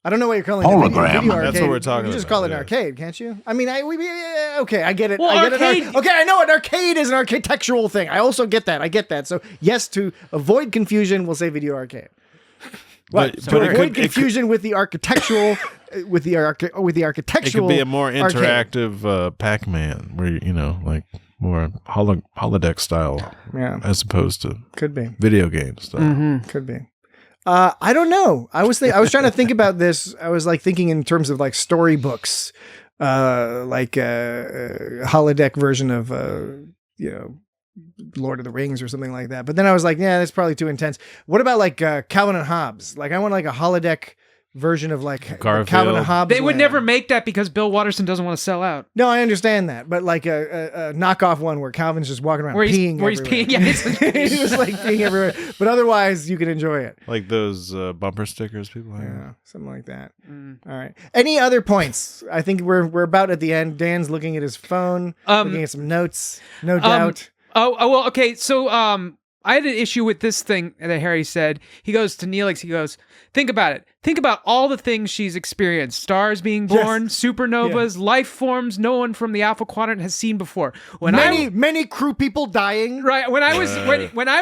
I don't know what you're calling Hologram. a video arcade. That's what we're talking You can just about, call it an yeah. arcade, can't you? I mean, okay, I get it. Well, I get arcade- it. Okay, I know an arcade is an architectural thing. I also get that. I get that. So yes, to avoid confusion, we'll say video arcade. What? But To it avoid could- confusion with the architectural, with the It architectural. could be a more arcade. interactive Pac-Man, where like more holodeck style, as opposed to Could be video game style. Could be. I don't know. I was trying to think about this. I was like thinking in terms of like storybooks, like a holodeck version of Lord of the Rings or something like that. But then I was like, yeah, that's probably too intense. What about like Calvin and Hobbes? Like I want like a holodeck version of like Garfield. Calvin and Hobbes. They would land. never make that because Bill Watterson doesn't want to sell out. No, I understand that, but like a knockoff one where Calvin's just walking around Where he's peeing peeing. everywhere. Yeah, he was like peeing everywhere. But otherwise, you could enjoy it. Like those bumper stickers people have. Yeah, something like that. All right. Any other points? I think we're about at the end. Dan's looking at his phone, looking at some notes. No doubt. Oh, well, okay. So, I had an issue with this thing that Harry said. He goes to Neelix. He goes, think about it. Think about all the things she's experienced. Stars being born, supernovas, life forms no one from the Alpha Quadrant has seen before. Many crew people dying. Right. When I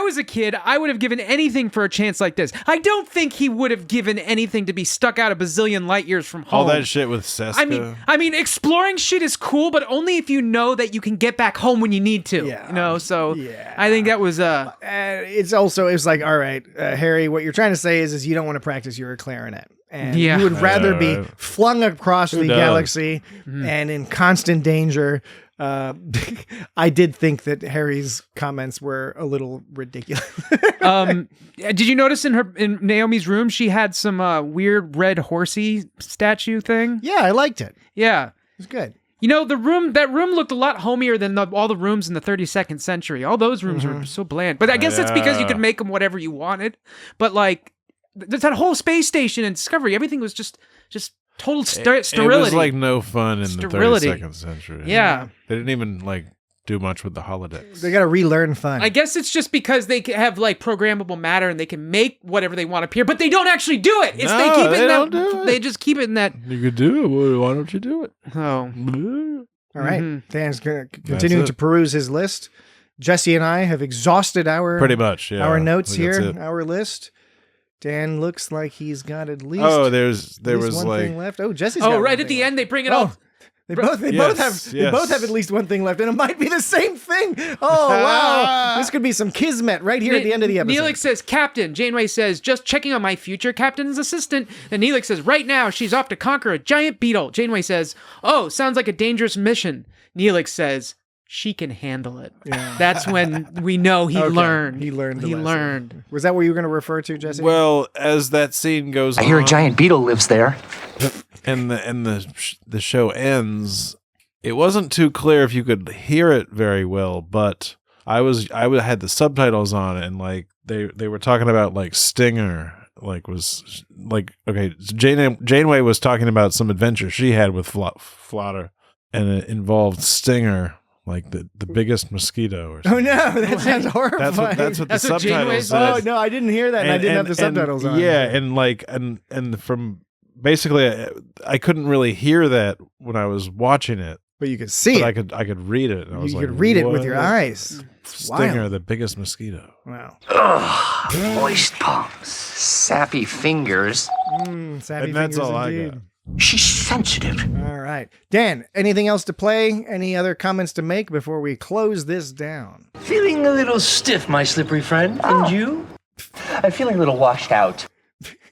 was a kid, I would have given anything for a chance like this. I don't think he would have given anything to be stuck out a bazillion light years from home. All that shit with Seska. I mean, exploring shit is cool, but only if you know that you can get back home when you need to. Yeah. So I think that was it's like, all right, Harry, what you're trying to say is you don't want to practice your clarinet. And Yeah. you would rather be flung across the does? galaxy and in constant danger. I did think that Harry's comments were a little ridiculous. Did you notice in Naomi's room she had some weird red horsey statue thing? Yeah, I liked it. Yeah. It was good. You know, that room looked a lot homier than all the rooms in the 32nd century. All those rooms were so bland. But I guess that's because you could make them whatever you wanted. But like, there's that whole space station and Discovery, everything was just total sterility. It was like no fun in Sterility. the 32nd century. Yeah. They didn't even like do much with the holodecks. They got to relearn fun. I guess it's just because they have like programmable matter and they can make whatever they want appear, but they don't actually do it. It's they keep it in don't that. do it. They just keep it in that. You could do it. Well, why don't you do it? Oh. All right. Dan's continuing to peruse his list. Jesse and I have exhausted our Pretty much, yeah. our notes I think that's here, it. our list. Dan looks like he's got at least there at least was one like thing left. Oh, Jesse's Oh, got right one at the thing end, they bring it left. up. They both have at least one thing left, and it might be the same thing. Oh wow, this could be some kismet right here at the end of the episode. Neelix says, Captain. Janeway says, just checking on my future captain's assistant. And Neelix says, right now, she's off to conquer a giant beetle. Janeway says, oh, sounds like a dangerous mission. Neelix says, she can handle it. Yeah. That's when we know he learned. He learned. He learned. Was that what you were going to refer to, Jesse? Well, as that scene goes on, I hear a giant beetle lives there. and the show ends, it wasn't too clear if you could hear it very well, but I had the subtitles on, and like they were talking about like Stinger, like was like, okay, Janeway was talking about some adventure she had with Flotter, and it involved Stinger, like the biggest mosquito or something. Oh no, that sounds horrifying. That's what the subtitles said. Oh no, I didn't hear that, and I didn't have the subtitles on. Yeah, and like and from basically, I couldn't really hear that when I was watching it, but you could see but it. I could read it. And I was you like, could read it with what? your eyes. Stinger, Wild. the biggest mosquito. Wow. Ugh, moist palms, sappy fingers. Sappy And that's fingers all I indeed. got. She's sensitive. All right. Dan, anything else to play? Any other comments to make before we close this down? Feeling a little stiff, my slippery friend. And you? I'm feeling a little washed out.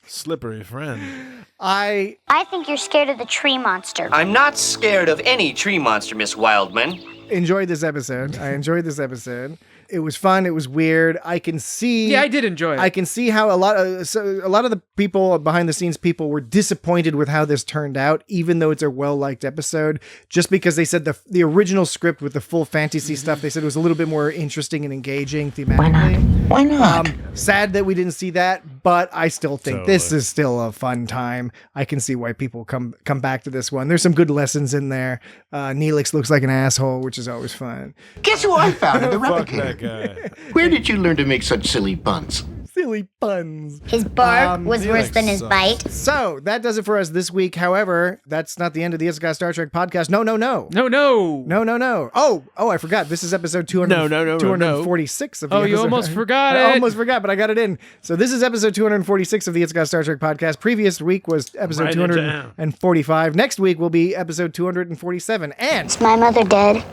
Slippery friend. I think you're scared of the tree monster. I'm not scared of any tree monster, Miss Wildman. Enjoyed this episode. I enjoyed this episode. It was fun. It was weird. I can see. Yeah, I did enjoy it. I can see how a lot of the people behind the scenes people were disappointed with how this turned out, even though it's a well-liked episode, just because they said the original script with the full fantasy stuff, they said it was a little bit more interesting and engaging thematically. Why not? Sad that we didn't see that, but I still think this is still a fun time. I can see why people come back to this one. There's some good lessons in there. Neelix looks like an asshole, which is always fun. Guess who I found in the Fuck replicator? that guy. Where did you learn to make such silly puns? Silly puns. His bark was worse than his bite. So that does it for us this week. However, that's not the end of the It's Got Star Trek podcast. No. Oh, I forgot. This is episode 246 of the you almost forgot it. I almost forgot, but I got it in. So this is episode 246 of the It's Got Star Trek podcast. Previous week was episode 245. Next week will be episode 247. And Is my mother dead?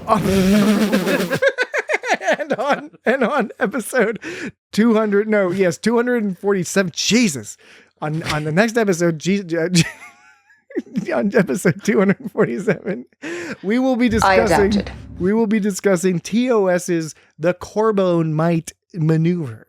and on episode 247. Jesus. On the next episode, on episode 247, we will be discussing TOS's The Corbomite Maneuver.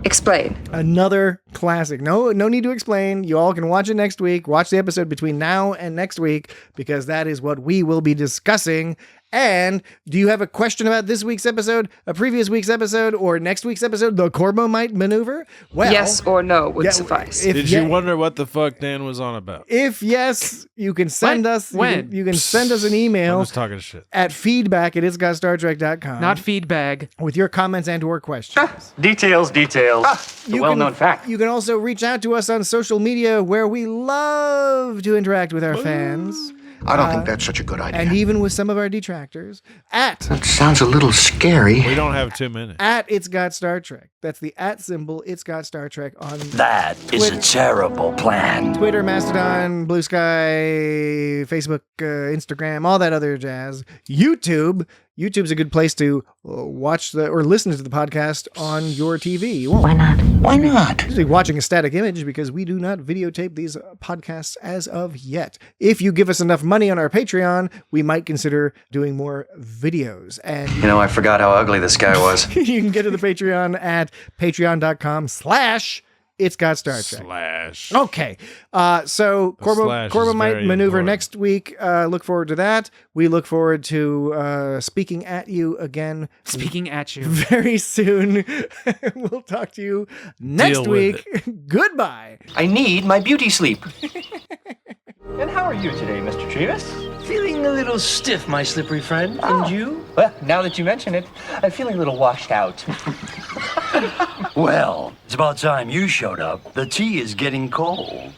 Explain. Another classic. No need to explain. You all can watch it next week. Watch the episode between now and next week, because that is what we will be discussing. And do you have a question about this week's episode, a previous week's episode, or next week's episode, the Corbomite Maneuver? Well, yes or no would suffice. Did you wonder what the fuck Dan was on about? If yes, you can send us. When? You can send us an email. I'm just talking shit. At feedback@itsgotstartrek.com. Not feedbag. With your comments and or questions. Details. The well-known fact. You can also reach out to us on social media, where we love to interact with our fans. I don't think that's such a good idea. And even with some of our detractors. That sounds a little scary. We don't have 2 minutes. At It's Got Star Trek. That's the @ symbol. It's Got Star Trek on That is a terrible plan. Twitter, Mastodon, Bluesky, Facebook, Instagram, all that other jazz. YouTube's a good place to watch or listen to the podcast on your TV. You won't. Why not? Usually watching a static image, because we do not videotape these podcasts as of yet. If you give us enough money on our Patreon, we might consider doing more videos. And I forgot how ugly this guy was. you can get to the Patreon at patreon.com/It's Got Star Trek. / Okay. So Corbomite Maneuver important. next week. Look forward to that. We look forward to speaking at you again. Speaking at you. Very soon. We'll talk to you next week. Goodbye. I need my beauty sleep. And how are you today, Mr. Trevis? Feeling a little stiff, my slippery friend. Oh. And you? Well, now that you mention it, I'm feeling a little washed out. Well, it's about time you showed up. The tea is getting cold.